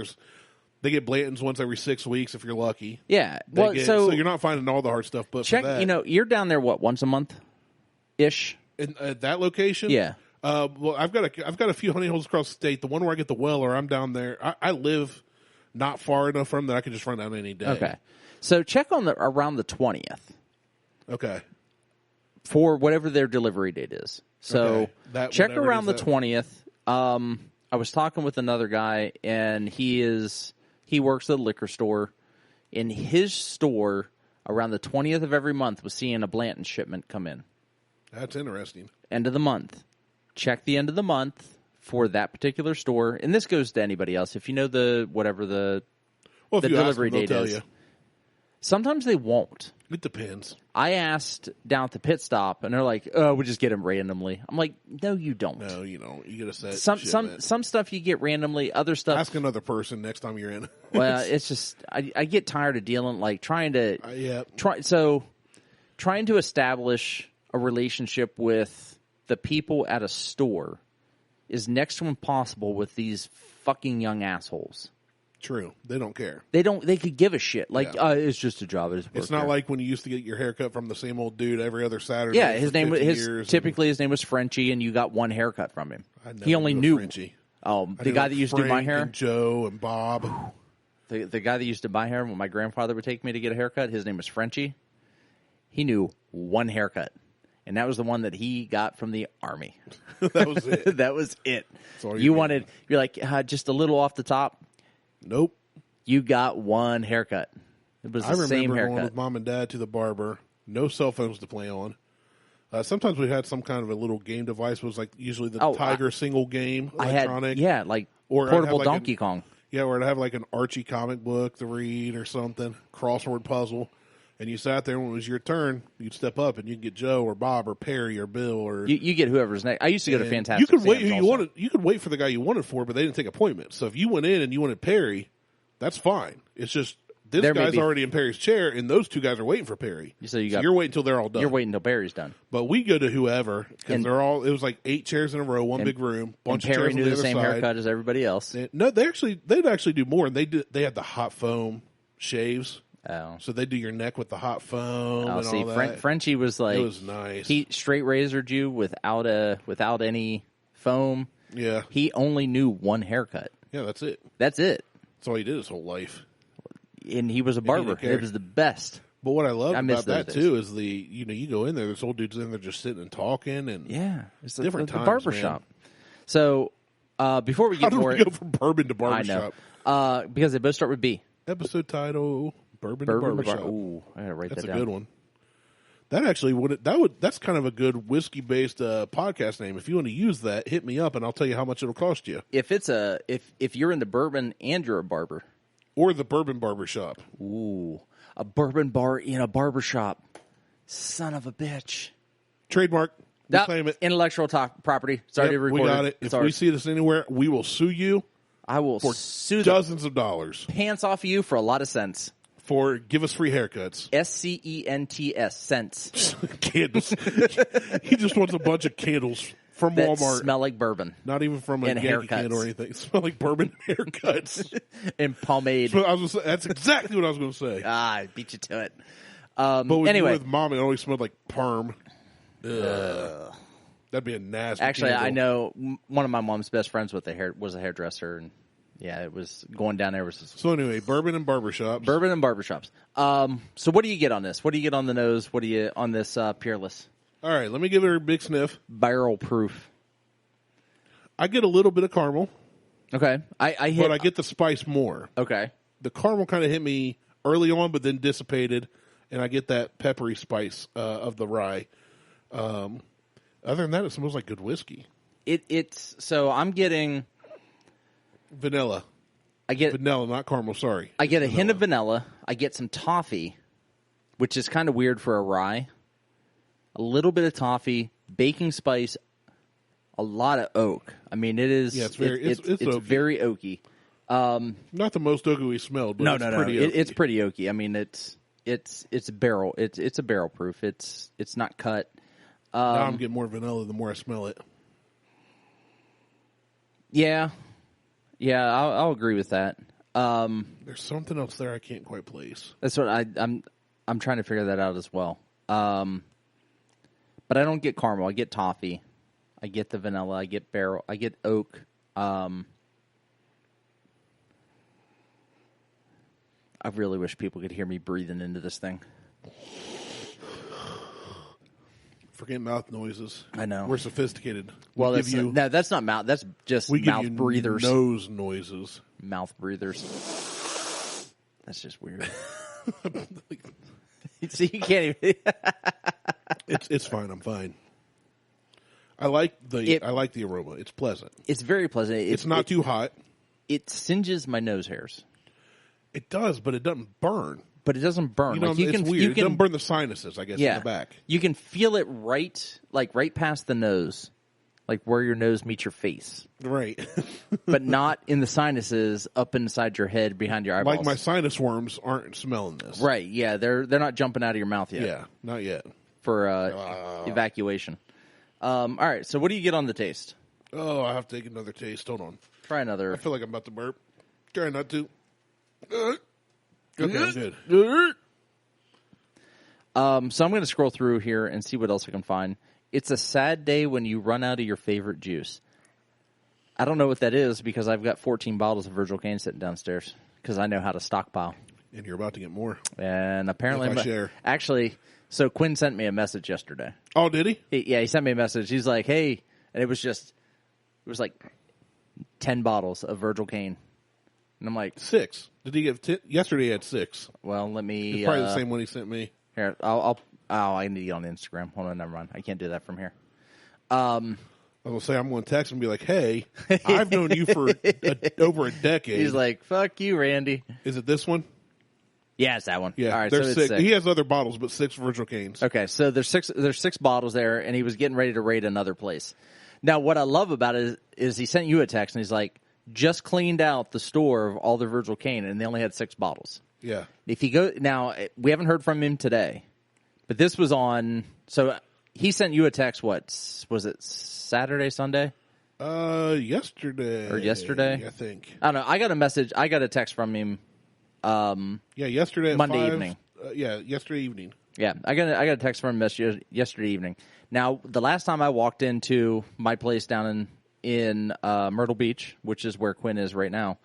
they get Blanton's once every 6 weeks if you're lucky. Yeah. So you're not finding all the hard stuff. But check. For that, you're down there once a month, ish. At that location. Yeah. Well, I've got a few honey holes across the state. The one where I get the Weller, I'm down there. I live not far enough from that I can just run down any day. Okay. So check on around the 20th. Okay. For whatever their delivery date is. So check around the 20th. I was talking with another guy, and he works at a liquor store. In his store, around the 20th of every month, was seeing a Blanton shipment come in. That's interesting. End of the month. Check the end of the month for that particular store, and this goes to anybody else. If you know the delivery date is, you. Sometimes they won't. It depends. I asked down at the pit stop, and they're like, "Oh, we just get them randomly." I'm like, "No, you don't. No, you don't. You get a set. Some stuff you get randomly. Other stuff. Ask another person next time you're in. Well, it's just I get tired of dealing trying to trying to establish a relationship with the people at a store is next to impossible with these fucking young assholes. True. They don't care. They could give a shit. It's just a job. It's not like when you used to get your haircut from the same old dude every other Saturday. Yeah, his name was Frenchie, and you got one haircut from him. He only knew Frenchie. Oh, the guy that used to do my hair, and Joe and Bob. The guy that used to do my hair when my grandfather would take me to get a haircut. His name was Frenchie. He knew one haircut, and that was the one that he got from the Army. That was it. That was it. You're like just a little off the top. Nope. You got one haircut. It was the same haircut. I remember going with Mom and Dad to the barber. No cell phones to play on. Sometimes we had some kind of a little game device. It was like usually the Tiger single game, electronic. Like portable Donkey Kong. Yeah, or to have like an Archie comic book to read or something, crossword puzzle, and you sat there when it was your turn, you'd step up and you'd get Joe or Bob or Perry or Bill or you get whoever's next. I used to go to Fantastic You could wait Sam's who you also. wanted. You could wait for the guy you wanted for, but they didn't take appointments. So if you went in and you wanted Perry, that's fine. It's just this guy's already in Perry's chair, and those two guys are waiting for Perry. So you're waiting until they're all done. You're waiting until Barry's done. But we go to whoever because they're all. It was like 8 chairs in a row, one big room, bunch of Perry chairs knew on the other same side. haircut as everybody else. No, they'd actually do more. And they had the hot foam shaves. Oh, So they do your neck with the hot foam. oh, and see, all that. Frenchie was like, It was nice. He straight razored you without any foam. Yeah, He only knew one haircut. yeah, that's it. That's it. That's all he did his whole life. And he was a barber. didn't care. It was the best. But what I love miss about that those too is you go in there, there's old dudes in there just sitting and talking and Yeah, it's Different the times, barber man. shop. So before we how get do more, we go from bourbon to I know barbershop? because they both start with B. Episode title: Bourbon to Bourbon to barbershop. Ooh, I gotta write That's that a down. good one. That actually that's kind of a good whiskey based podcast name. If you want to use that, hit me up and I'll tell you how much it'll cost you. If it's if you're into bourbon and you're a barber, Or the Bourbon Barbershop. ooh, a bourbon bar in a barber shop, son of a bitch. Trademark. We claim it. Intellectual property. It's already Yep, recorded. we got it. It's If we ours. see this anywhere, we will sue you I will for sue the dozens of dollars pants off of you for a lot of cents. for give us free haircuts. SCENTS cents. Candles. He just wants a bunch of candles from That Walmart. smell like bourbon Not even from a and Yankee haircuts. candle or anything. It smell like bourbon haircuts. and pomade. So I was gonna say, that's exactly what I was going to say. I beat you to it. But when anyway, you were with Mom, it always smelled like perm. Ugh. That'd be a nasty actually, candle. I know one of my mom's best friends was a hairdresser, and yeah, it was going down there. So anyway, bourbon and barbershops. Bourbon and barbershops. So what do you get on this? What do you get on the nose? What do you on this Peerless? All right, let me give it a big sniff. Barrel proof. I get a little bit of caramel, Okay, I hit. but I get the spice more. Okay, The caramel kind of hit me early on, but then dissipated, and I get that peppery spice of the rye. Other than that, it smells like good whiskey. it's so I'm getting. Vanilla. I get Vanilla, not caramel, sorry. I get a hint of vanilla. I get some toffee, which is kind of weird for a rye. A little bit of toffee, baking spice, a lot of oak. I mean, it is. Yeah, it's very- it's oaky. very oaky. Not the most oaky we smelled, but No. it's pretty oaky. It's pretty oaky. I mean, it's barrel. It's a barrel proof. It's not cut. Now I'm getting more vanilla the more I smell it. Yeah, I'll agree with that. There's something else there I can't quite place. That's what I'm trying to figure that out as well. But I don't get caramel. I get toffee. I get the vanilla. I get barrel. I get oak. I really wish people could hear me breathing into this thing. Forget mouth noises. I know. We're sophisticated. Well, give you, that's not mouth. That's just we give mouth you breathers. nose noises. Mouth breathers. That's just weird. See, you can't even. It's fine. I'm fine. I like the aroma. It's pleasant. It's very pleasant. It's not too hot. It singes my nose hairs, It does, but it doesn't burn. but it doesn't burn. You know, Like you it's can, weird. you It can doesn't burn the sinuses, I guess, in the back. You can feel it right past the nose, like where your nose meets your face, Right. but not in the sinuses up inside your head behind your eyeballs. Like my sinus worms aren't smelling this. Right? Yeah, they're not jumping out of your mouth yet. Yeah, not yet. For evacuation. All right. So what do you get on the taste? Oh, I have to take another taste. Hold on. Try another. I feel like I'm about to burp. Try not to. Okay, I'm good. So I'm going to scroll through here and see what else I can find. It's a sad day when you run out of your favorite juice. I don't know what that is because I've got 14 bottles of Virgil Cane sitting downstairs because I know how to stockpile. And you're about to get more. And apparently, If I share. Actually, so Quinn sent me a message yesterday. Oh, did he? He sent me a message. He's like, "Hey," and it was like 10 bottles of Virgil Cane, and I'm like, 6. Did he give 10? Yesterday he had 6. "Well, let me." It's probably the same one he sent me. Here, I need to get on Instagram. Hold on, never mind. I can't do that from here. I was gonna say I'm going to text him and be like, "Hey, I've known you for over a decade." He's like, "Fuck you, Randy." Is it this one? Yeah, it's that one. Yeah, All right, there's so six. it's 6. He has other bottles, but 6 Virgil Canes. Okay, so there's 6 bottles there, and he was getting ready to raid another place. Now, what I love about it is he sent you a text, and he's like, just cleaned out the store of all the Virgil Cane, and they only had 6 bottles. Yeah. If you go now, we haven't heard from him today, but this was on. So he sent you a text. What was it? Saturday, Sunday? Yesterday or yesterday? I think. I don't know. I got a message. I got a text from him. Yesterday at Monday 5, evening. Yesterday evening. Yeah, I got a text from him yesterday evening. Now, the last time I walked into my place down in Myrtle Beach, which is where Quinn is right now,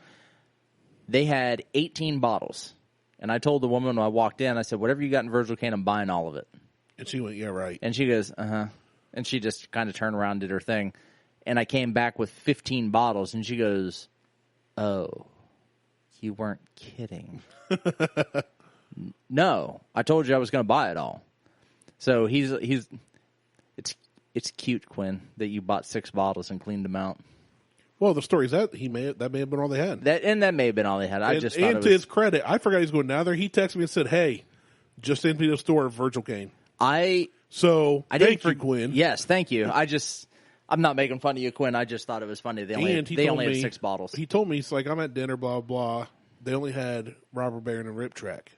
they had 18 bottles. And I told the woman when I walked in, I said, whatever you got in Virgil Cane, I'm buying all of it. And she went, yeah, right. And she goes, uh-huh. And she just kind of turned around and did her thing. And I came back with 15 bottles, and she goes, oh, you weren't kidding. No, I told you I was going to buy it all. So it's cute, Quinn, that you bought 6 bottles and cleaned them out. Well, the story is that may have been all they had. That may have been all they had. I just thought and to his credit, I forgot he's going down there. He texted me and said, "Hey, just empty the store of Virgil Cane." Thank you, Quinn. Yes, thank you. I'm not making fun of you, Quinn. I just thought it was funny. They only had 6 bottles. He told me, he's like, I'm at dinner, blah, blah. They only had Robber Baron and Rip Track.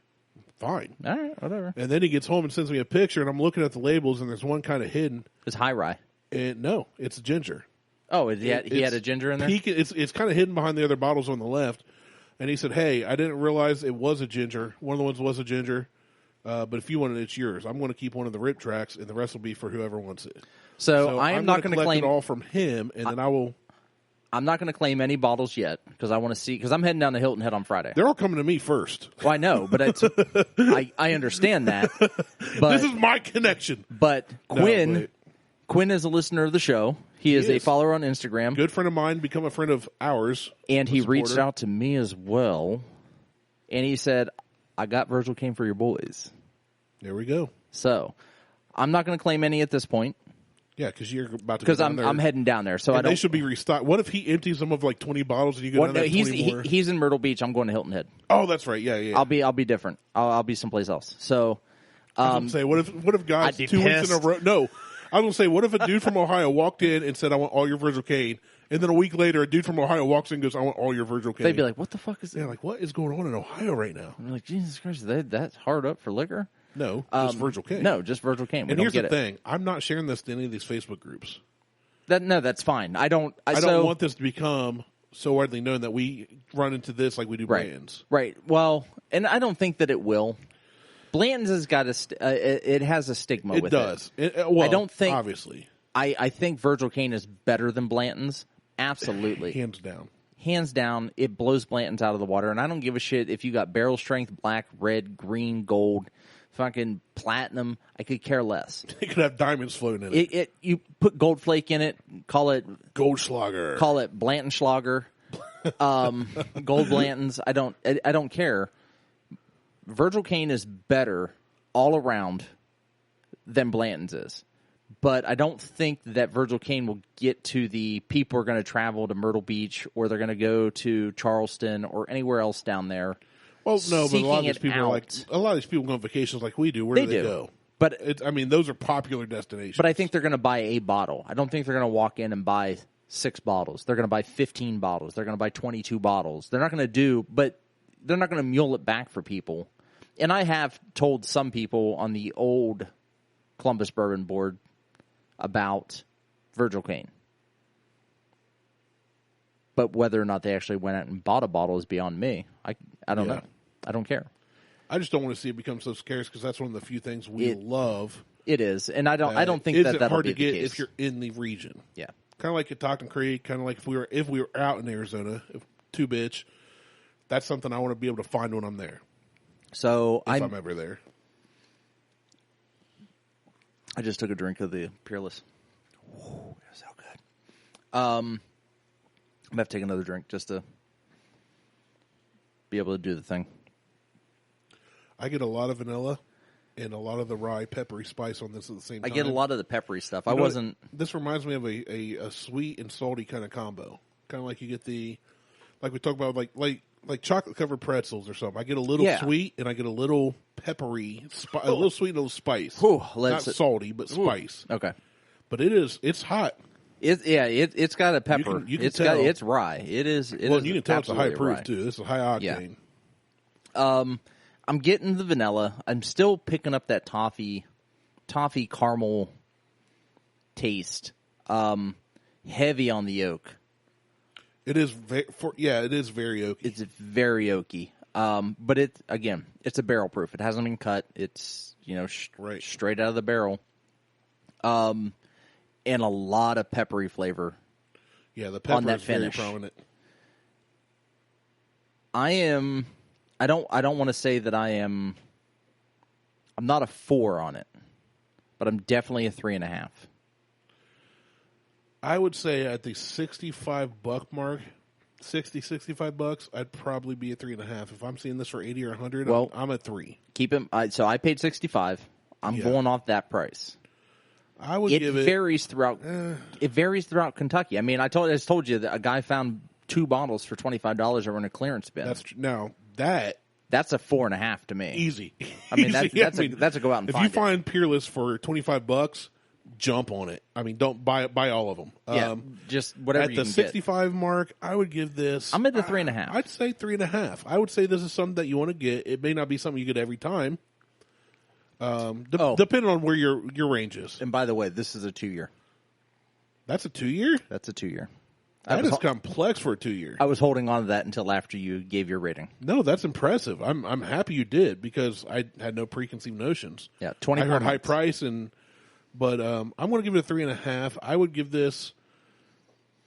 Fine. All right, whatever. And then he gets home and sends me a picture, and I'm looking at the labels, and there's one kind of hidden. It's high rye. And no, it's ginger. Oh, he had a ginger in there? It's kind of hidden behind the other bottles on the left. And he said, hey, I didn't realize it was a ginger. One of the ones was a ginger. But if you want it, it's yours. I'm going to keep one of the Rip Tracks, and the rest will be for whoever wants it. So I am not going to claim it all from him, and then I will. I'm not going to claim any bottles yet because I want to see. Because I'm heading down to Hilton Head on Friday. They're all coming to me first. Well, I know, but I understand that. But this is my connection. But Quinn is a listener of the show. He is a follower on Instagram. Good friend of mine, become a friend of ours. And he reached out to me as well. And he said, I got Virgil Cane for your boys. There we go. So, I'm not going to claim any at this point. Yeah, because you're about to go down there. I'm heading down there. So they should be restocked. What if he empties them of like 20 bottles and you go down there 20 more? He's in Myrtle Beach. I'm going to Hilton Head. Oh, that's right. Yeah. I'll be different. I'll be someplace else. So, I was going to say, what if guys 2 weeks in a row? No. I was going to say, what if a dude from Ohio walked in and said, I want all your Virgil Cane, and then a week later, a dude from Ohio walks in and goes, I want all your Virgil Cane. They'd be like, what the fuck is that? Yeah, like, what is going on in Ohio right now? I'm like, Jesus Christ, that's hard up for liquor? No, just Virgil Cane. No, just Virgil Cane. And here's the thing. I'm not sharing this to any of these Facebook groups. That's fine. I don't want this to become so widely known that we run into this like we do brands. Right. Well, and I don't think that it will. Blanton's has got it has a stigma with it. It does. Well, I don't think, obviously. I think Virgil Cane is better than Blanton's. Absolutely. Hands down, it blows Blanton's out of the water. And I don't give a shit if you got barrel strength, black, red, green, gold, fucking platinum. I could care less. It could have diamonds floating in it. You put gold flake in it, call it Goldschlager. Call it Blantonschlager. Gold Blantons. I don't care. Virgil Cane is better all around than Blanton's is. But I don't think that Virgil Cane will get to the people who are going to travel to Myrtle Beach or they're going to go to Charleston or anywhere else down there. Well, no, but a lot of these people go on vacations like we do. Where do they go? But those are popular destinations. But I think they're going to buy a bottle. I don't think they're going to walk in and buy 6 bottles. They're going to buy 15 bottles. They're going to buy 22 bottles. They're not going to mule it back for people. And I have told some people on the old Columbus Bourbon board about Virgil Cane. But whether or not they actually went out and bought a bottle is beyond me. I don't know. I don't care. I just don't want to see it become so scarce because that's one of the few things we love. It is, and I don't think that'll hard be to get the case if you're in the region. Yeah, kind of like at Talking Creek, kind of like if we were out in Arizona, Two Bitch. That's something I want to be able to find when I'm there. So if I'm ever there. I just took a drink of the Peerless. Ooh, it was so good. I'm gonna have to take another drink just to be able to do the thing. I get a lot of vanilla and a lot of the rye peppery spice on this at the same time. I get a lot of the peppery stuff. This reminds me of a sweet and salty kind of combo. Kind of like you get like we talked about, like chocolate covered pretzels or something. I get a little sweet and I get a little peppery, a little sweet and a little spice. Ooh, not salty, but spice. Okay, but it's hot. It's got a pepper. You can tell. It's rye. It is. Well, you can tell it's a high proof rye. too. This is high octane. Yeah. I'm getting the vanilla. I'm still picking up that toffee caramel taste. Heavy on the oak. It is very oaky. It's very oaky. But it's a barrel proof. It hasn't been cut. It's straight out of the barrel. And a lot of peppery flavor. Yeah, the pepper on that is finish. very prominent. I don't want to say that I'm not a 4 on it, but I'm definitely a 3.5. I would say at the $65 mark, $65, I'd probably be a 3.5. If I'm seeing this for 80 or 100, I'm at 3. Keep him. So I paid 65. I'm going off that price. I would give it. Varies throughout. It varies throughout Kentucky. I mean, I just told you that a guy found 2 bottles for $25 over in a clearance bin. That's a 4.5 to me. Easy. I mean, that's a go out and find. If you find Peerless for $25, jump on it. I mean, don't buy all of them. Just whatever at you the can 65 mark, I would give this. I'm at the 3.5. I'd say 3.5. I would say this is something that you want to get. It may not be something you get every time. Depending on where your range is. And by the way, this is a 2-year. That's a 2-year? That's a 2-year. That is complex for a 2-year. I was holding on to that until after you gave your rating. No, that's impressive. I'm happy you did because I had no preconceived notions. Yeah, 24 I heard high price, but I'm going to give it a 3.5. I would give this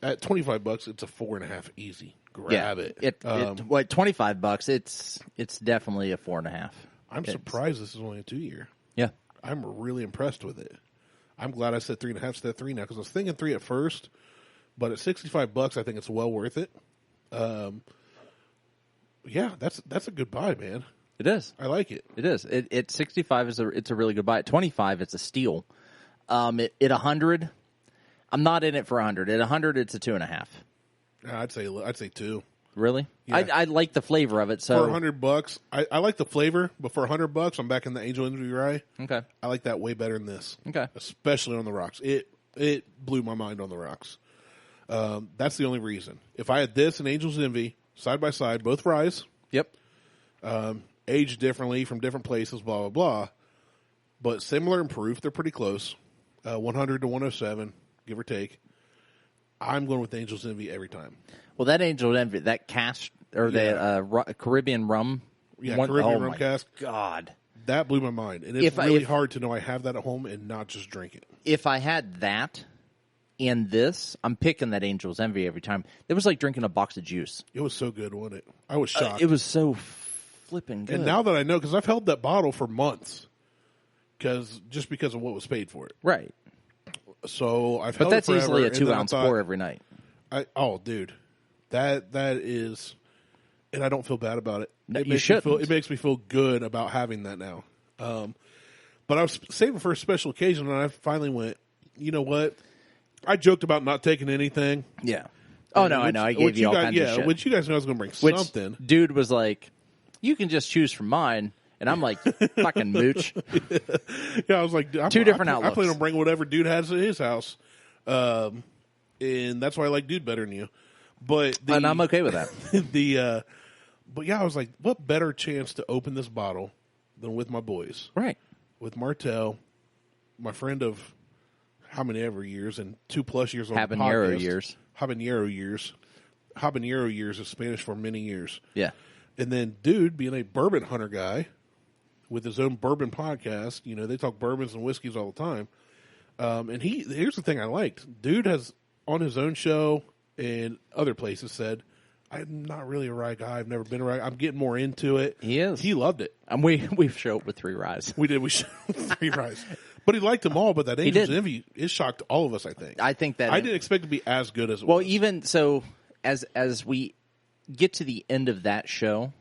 at $25. It's a 4.5 easy. Grab it. At $25, it's definitely a 4.5. I'm surprised this is only a 2-year. Yeah, I'm really impressed with it. I'm glad I said 3.5 instead of 3 now because I was thinking 3 at first. But at $65, I think it's well worth it. That's a good buy, man. It is. I like it. It is. At 65 it's a really good buy. At 25, it's a steal. At 100, I'm not in it for 100. At 100, it's a 2.5. I'd say 2. Really? Yeah. I like the flavor of it. So for $100, I like the flavor, but for $100, I'm back in the Angel Envy Rye. Okay. I like that way better than this. Okay. Especially on the rocks. It blew my mind on the rocks. That's the only reason. If I had this and Angel's Envy side by side, both ryes. Yep. Aged differently from different places, blah, blah, blah. But similar in proof. They're pretty close. 100 to 107, give or take. I'm going with Angel's Envy every time. Well, that Angel's Envy, that cask, or the Caribbean rum. Yeah, Caribbean rum cask. God. That blew my mind. And it's really hard to know I have that at home and not just drink it. If I had that and this, I'm picking that Angel's Envy every time. It was like drinking a box of juice. It was so good, wasn't it? I was shocked. It was so flipping good. And now that I know, because I've held that bottle for months, just because of what was paid for it. Right. So I've held it forever. But that's easily a 2-ounce pour every night. Dude, that is, and I don't feel bad about it. It makes me feel good about having that now. But I was saving for a special occasion, and I finally went, you know what? I joked about not taking anything. Yeah. Oh, no, I know. I gave you all kinds of shit. Which you guys know I was going to bring something. Dude was like, you can just choose from mine. And I'm like, fucking mooch. Yeah, I was like, two different outlooks. I plan on bringing whatever dude has at his house. And that's why I like dude better than you. And I'm okay with that. But yeah, I was like, what better chance to open this bottle than with my boys? Right. With Martelle, my friend of how many ever years and 2+ years on the podcast. Habanero years. Habanero years is Spanish for many years. Yeah. And then dude being a bourbon hunter guy with his own bourbon podcast, they talk bourbons and whiskeys all the time. And here's the thing I liked. Dude has on his own show and other places said, I'm not really a rye guy. I've never been a rye. I'm getting more into it. He is. He loved it. And we've showed up with 3 ryes. We did. We showed up with 3 ryes. But he liked them all. But that Angel's Envy, it shocked all of us, I think. I think that... I didn't expect it to be as good as it was. Well, even so, as we get to the end of that show,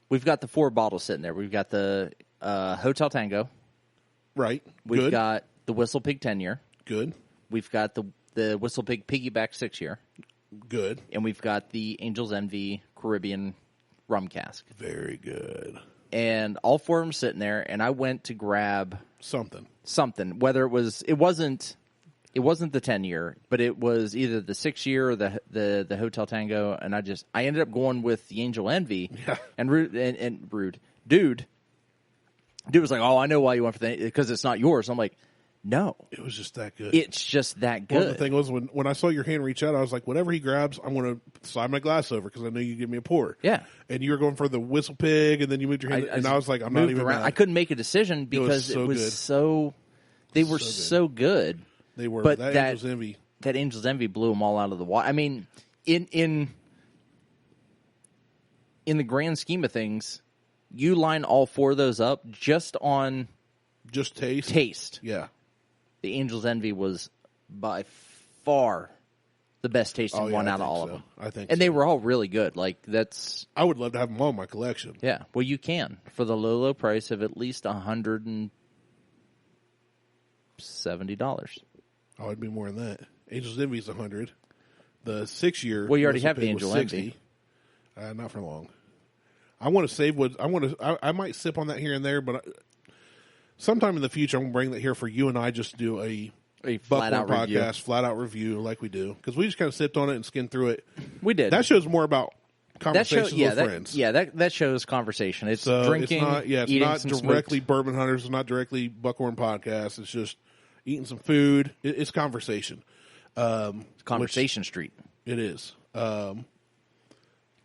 we've got the 4 bottles sitting there. We've got the Hotel Tango. Right. We've Good. got the Whistle Pig 10-year. Good. We've got the Whistle Pig Piggyback 6-year. Good. And we've got the Angel's Envy Caribbean rum cask. Very good. And all four of them sitting there, and I went to grab Something. Whether it wasn't the 10-year, but it was either the 6-year or the Hotel Tango, and I ended up going with the Angel Envy. Yeah. And Rude. Dude was like, "Oh, I know why you went for that, because it's not yours." I'm like, "No, It was just that good. it's just that good." Well, the thing was, when I saw your hand reach out, I was like, whatever he grabs, I'm going to slide my glass over because I know you give me a pour. Yeah. And you were going for the Whistle Pig, and then you moved your hand, and I was like, I'm not moved even around. mad. I couldn't make a decision because so good. They were so good. They were. But that Angel's Envy. That Angel's Envy blew them all out of the water. I mean, in the grand scheme of things, you line all four of those up just on Just taste. Yeah. The Angel's Envy was by far the best tasting one out of all of them. I think and they were all really good. Like, that's... I would love to have them all in my collection. Yeah. Well, you can for the low price of at least $170. Oh, it'd be more than that. Angel's Envy is 100. The 6-year. Well, you already Whistle have the Pig Angel was 60. Envy. Not for long. I want to save what I might sip on that here and there, but sometime in the future, I'm going to bring that here for you and I. Just do a flat out podcast, review. flat out review like we do, because we just kind of sipped on it and skimmed through it. We did. That shows more about conversations with friends. That shows conversation. It's So drinking. It's eating not some directly smoked. Bourbon Hunters. It's not directly Buckhorn Podcast. It's just eating some food. It's conversation. Conversation Street. It is.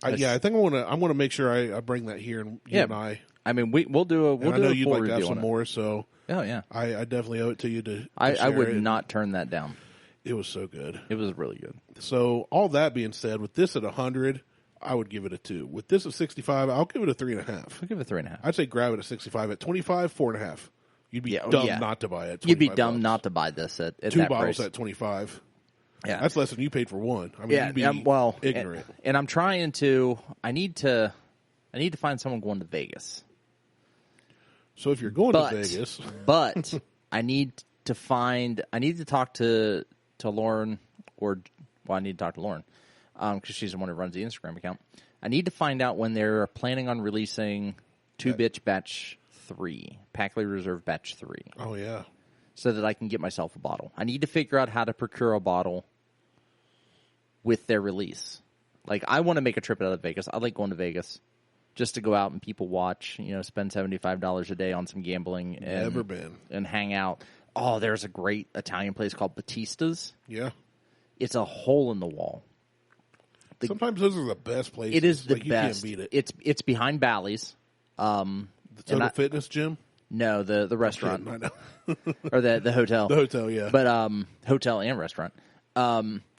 I think I want to make sure I bring that here, and you and I. I mean, we'll do a I know you'd full like to have review some on it. more, so Oh yeah, I definitely owe it to you to I share would it. not turn that down. It was so good. It was really good. So all that being said, with this at 100, I would give it a 2. With this at 65, I'll give it a 3.5. I'll give it 3.5. I'd say grab it at 65. At 25, 4.5. You'd be dumb not to buy it. You'd be dumb $25. not to buy this at 2 that bottles price. at 25. Yeah, That's less than you paid for one. I mean, you'd be ignorant. And I'm trying to. I need to find someone going to Vegas. So if you're going to Vegas, but I need to talk to Lauren, I need to talk to Lauren because she's the one who runs the Instagram account. I need to find out when they're planning on releasing Two Bitch Batch 3, Packley Reserve Batch 3. Oh yeah, so that I can get myself a bottle. I need to figure out how to procure a bottle with their release. Like, I want to make a trip out of Vegas. I like going to Vegas just to go out and people watch, spend $75 a day on some gambling and hang out. Oh, there's a great Italian place called Batista's. Yeah. It's a hole in the wall. Sometimes those are the best places. It is the best. You can't beat it. It's behind Bally's. The Total Fitness Gym? No, the restaurant. I know. Or the hotel. The hotel, yeah. But hotel and restaurant.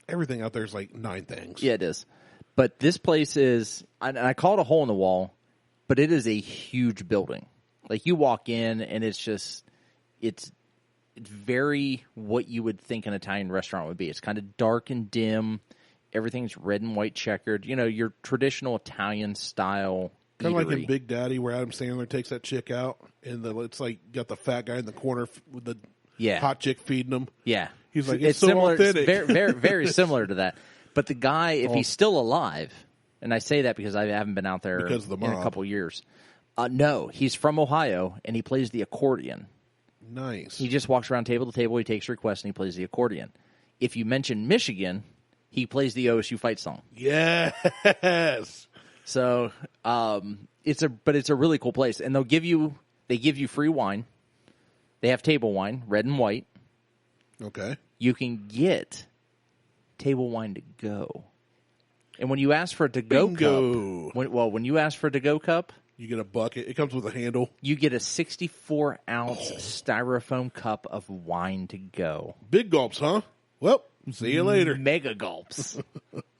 Everything out there is like 9 things. Yeah, it is. But this place is, and I call it a hole in the wall, but it is a huge building. Like, you walk in and it's very what you would think an Italian restaurant would be. It's kind of dark and dim. Everything's red and white checkered. Your traditional Italian style kind of eatery. like in Big Daddy where Adam Sandler takes that chick out and it's like got the fat guy in the corner with the hot chick feeding him. Yeah. He's like, it's so similar, authentic. It's very, very similar to that. But the guy, if he's still alive, and I say that because I haven't been out there in a couple of years. No, he's from Ohio, and he plays the accordion. Nice. He just walks around table to table, he takes requests, and he plays the accordion. If you mention Michigan, he plays the OSU fight song. Yes. So it's a really cool place, and they give you free wine. They have table wine, red and white. Okay. You can get table wine to go. And when you ask for a to-go cup, when you ask for a to-go cup, you get a bucket. It comes with a handle. You get a 64-ounce styrofoam cup of wine to go. Big gulps, huh? Well, see you later. Mega gulps.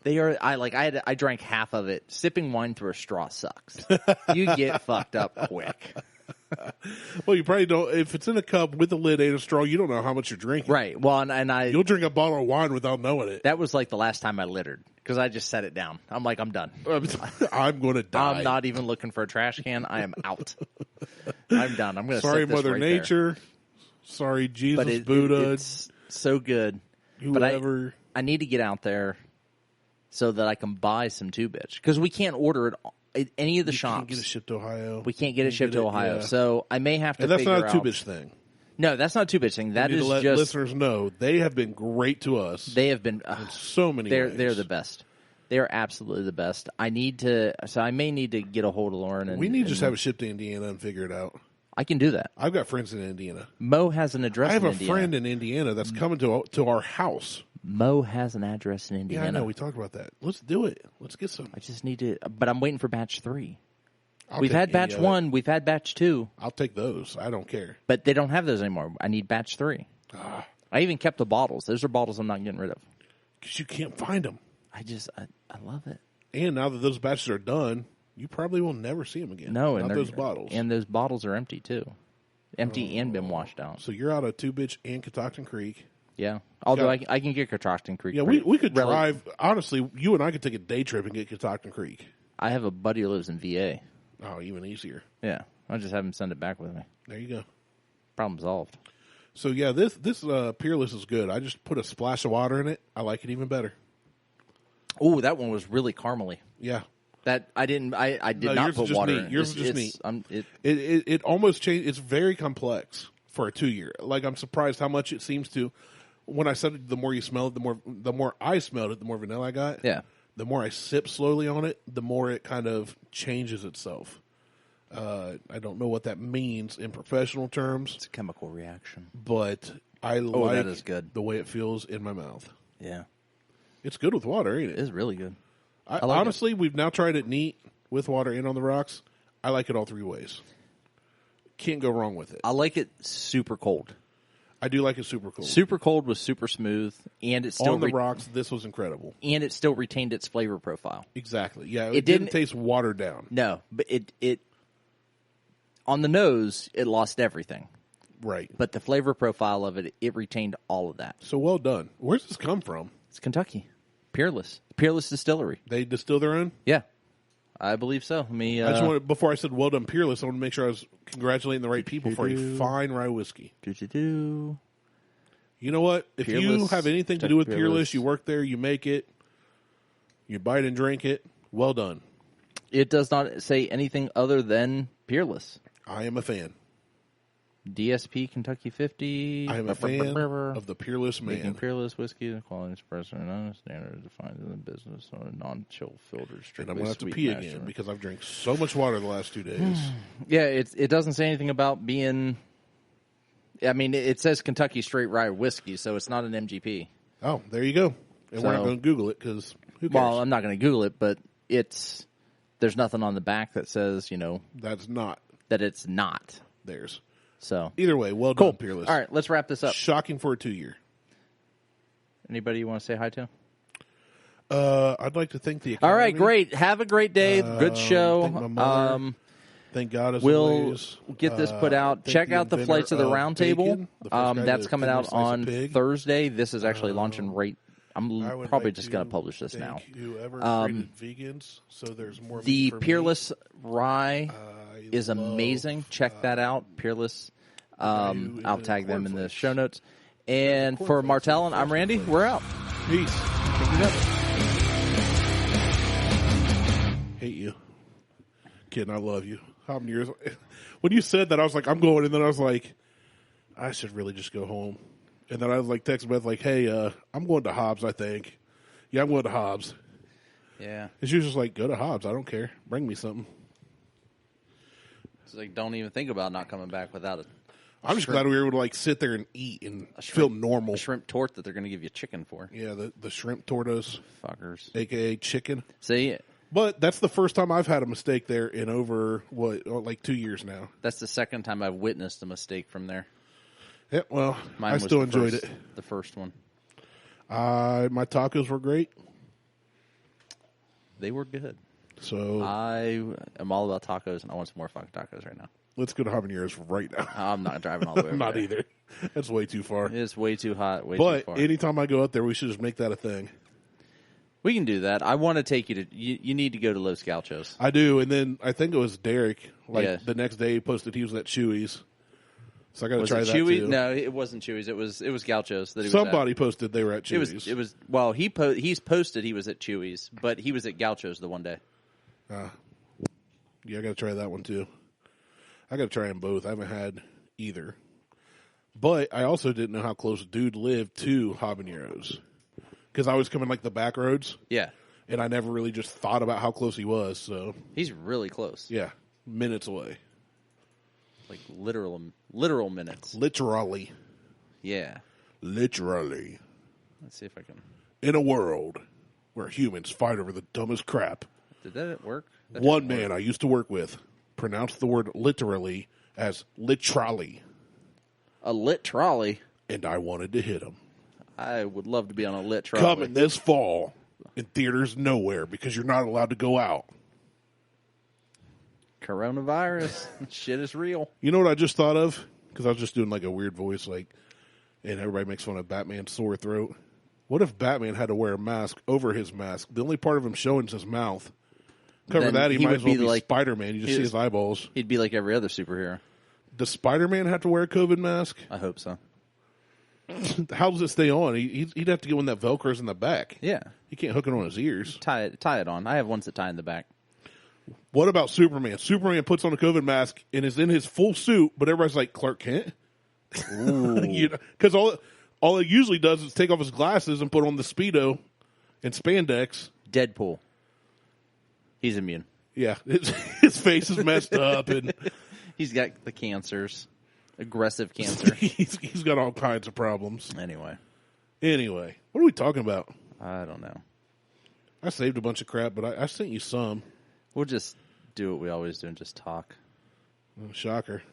They are. I drank half of it. Sipping wine through a straw sucks. You get fucked up quick. Well, you probably don't. If it's in a cup with a lid and a straw, you don't know how much you're drinking. Right. Well, and You'll drink a bottle of wine without knowing it. that was like the last time I littered because I just set it down. I'm like, I'm done. I'm going to die. I'm not even looking for a trash can. I am out. I'm done. I'm going to Sorry, set this Mother right Nature. there. Sorry, Jesus, But Buddha. it's so good. Whoever. But I need to get out there so that I can buy some Two Bitch because we can't order it at any of the shops. Can't get it shipped to Ohio. We can't get it shipped to Ohio, yeah. so I may have to. And that's figure not a Two out- Bitch thing. No, that's not a Two Bitch thing. That You need is to let just listeners know they have been great to us. they have been in so many ways. They're the best. They're absolutely the best. I need to. So I may need to get a hold of Lauren. And We need to just have it shipped to Indiana and figure it out. I can do that. I've got friends in Indiana. Mo has an address. I have in a Indiana. friend in Indiana that's coming to our house. Mo has an address in Indiana. Yeah, I know. We talked about that. Let's do it. Let's get some. I just need to. But I'm waiting for batch 3. I'll We've take had batch any of it. 1. We've had batch 2. I'll take those. I don't care. But they don't have those anymore. I need batch 3. I even kept the bottles. Those are bottles I'm not getting rid of. Because you can't find them. I love it. And now that those batches are done, you probably will never see them again. No, not and those bottles. And those bottles are empty too. Empty and been washed out. So you're out of Two Bitch and Catoctin Creek. Yeah. Although Yeah. I can get Catoctin Creek. Yeah, we could drive. Honestly, you and I could take a day trip and get Catoctin Creek. I have a buddy who lives in VA. Oh, even easier. Yeah. I'll just have him send it back with me. There you go. Problem solved. So yeah, this Peerless is good. I just put a splash of water in it. I like it even better. Oh, that one was really caramely. Yeah. That I did No, not yours put is just water neat. in. Yours is just neat. It almost changed. It's very complex for a 2-year. Like, I'm surprised how much it seems to. When I said it, the more you smell it, the more I smelled it, the more vanilla I got. Yeah. The more I sip slowly on it, the more it kind of changes itself. I don't know what that means in professional terms, It's a chemical reaction. but I like that is good. the way it feels in my mouth. Yeah. It's good with water, ain't It it? is really good. I like honestly, we've now tried it neat with water and on the rocks. I like it all 3 ways. Can't go wrong with it. I like it super cold. I do like it super cool. Super cold was super smooth, and it still On the rocks, this was incredible. and it still retained its flavor profile. Exactly. Yeah, It it didn't didn't- taste watered down. No, but it on the nose it lost everything, Right. but the flavor profile of it retained all of that. So well done. Where's this come from? It's Kentucky, Peerless Distillery. They distill their own? Yeah, I believe so. Let me. I just wanted, before I said well done Peerless, I want to make sure I was congratulating the right people for a fine rye whiskey. do. You know what? If you Peerless, have anything to do with Peerless. Peerless, you work there, you make it, you buy it and drink it, well done. It does not say anything other than Peerless. I am a fan. DSP Kentucky 50. I am a fan of the Peerless Making man. Peerless whiskey, the quality espresso and non-standard defined in the business on a non-chill filter. And I'm going to have to pee again because I've drank so much water the last 2 days. Yeah, it doesn't say anything about being. I mean, it says Kentucky Straight Rye whiskey, so it's not an MGP. Oh, there you go. And we're not So- going to Google it because who cares? Well, I'm not going to Google it, but there's nothing on the back that says That's not that it's not. theirs. So Either way, well cool. done, Peerless. All right, let's wrap this up. Shocking for a 2-year. Anybody you want to say hi to? I'd like to thank the All Academy. right, great. Have a great day. Good show. Thank my mother. Thank God as We'll always. get this put out. Thank Check the out the inventor Flights of the of Roundtable. bacon, the first guy That's to coming finger out slice a on pig. Thursday. This is actually launching right. I'm I would probably like just going to publish this now. thank Whoever created vegans, so there's more. The meat for me. Peerless Rye I is love, amazing. Check that out. Peerless. who I'll invented tag them in the cornflakes. show notes. And for Cornflakes Martelle and and I'm Randy. cornflakes. We're out. Peace. Pick it up. Hate you, kid. I love you. How many years? When you said that, I was like, I'm going, and then I was like, I should really just go home. And then I was like, text Beth like, hey, I'm going to Hobbs. I think. Yeah, I'm going to Hobbs. Yeah. And she was just like, go to Hobbs. I don't care. Bring me something. It's like, don't even think about not coming back without it. I'm just glad we were able to like sit there and eat and feel normal. A shrimp tort that they're going to give you chicken for. Yeah, the shrimp tortas, Fuckers. aka chicken. See, But that's the first time I've had a mistake there in over like 2 years now. that's the second time I've witnessed a mistake from there. Yeah, well, Mine I was still the enjoyed first- it. The first one. My tacos were great. They were good. So I am all about tacos, and I want some more fucking tacos right now. Let's go to Habaneros right now. I'm not driving all the way over Not there. either. That's way too far. It's way too hot, way too But far. anytime I go out there, we should just make that a thing. We can do that. I want to take you to... You need to go to Los Gauchos. I do, and then I think it was Derek. Yeah. The next day he posted he was at Chewy's. So I got to Was try it that Chewy? too. No, it wasn't Chewy's. It was Gauchos that he was Somebody at. posted they were at Chewy's. It was well, he's posted he was at Chewy's, but he was at Gauchos the one day. Yeah, I got to try that one too. I got to try them both. I haven't had either. But I also didn't know how close dude lived to Habaneros. Because I was coming like the back roads. Yeah. And I never really just thought about how close he was. So He's really close. yeah, minutes away. Like literal minutes. Literally. Yeah. Literally. Let's see if I can. In a world where humans fight over the dumbest crap, Did that work? That one didn't man work. I used to work with pronounced the word literally as literally. A lit trolley. And I wanted to hit him. I would love to be on a lit trolley. Coming this fall in theaters nowhere because you're not allowed to go out. Coronavirus. Shit is real. You know what I just thought of? Because I was just doing like a weird voice, and everybody makes fun of Batman's sore throat. What if Batman had to wear a mask over his mask? The only part of him showing is his mouth. Cover Then that, he he might would as well be be like- Spider-Man. You just see his eyeballs. He'd be like every other superhero. Does Spider-Man have to wear a COVID mask? I hope so. How does it stay on? He'd have to get one that Velcros in the back. Yeah. He can't hook it on his ears. Tie it on. I have ones that tie in the back. What about Superman? Superman puts on a COVID mask and is in his full suit, but everybody's like, Clark Kent? Because all it usually does is take off his glasses and put on the Speedo and spandex. Deadpool. He's immune. Yeah, his face is messed up, and He's got the cancers. Aggressive cancer. he's got all kinds of problems. Anyway. What are we talking about? I don't know. I saved a bunch of crap, but I sent you some. We'll just do what we always do and just talk. Oh, shocker.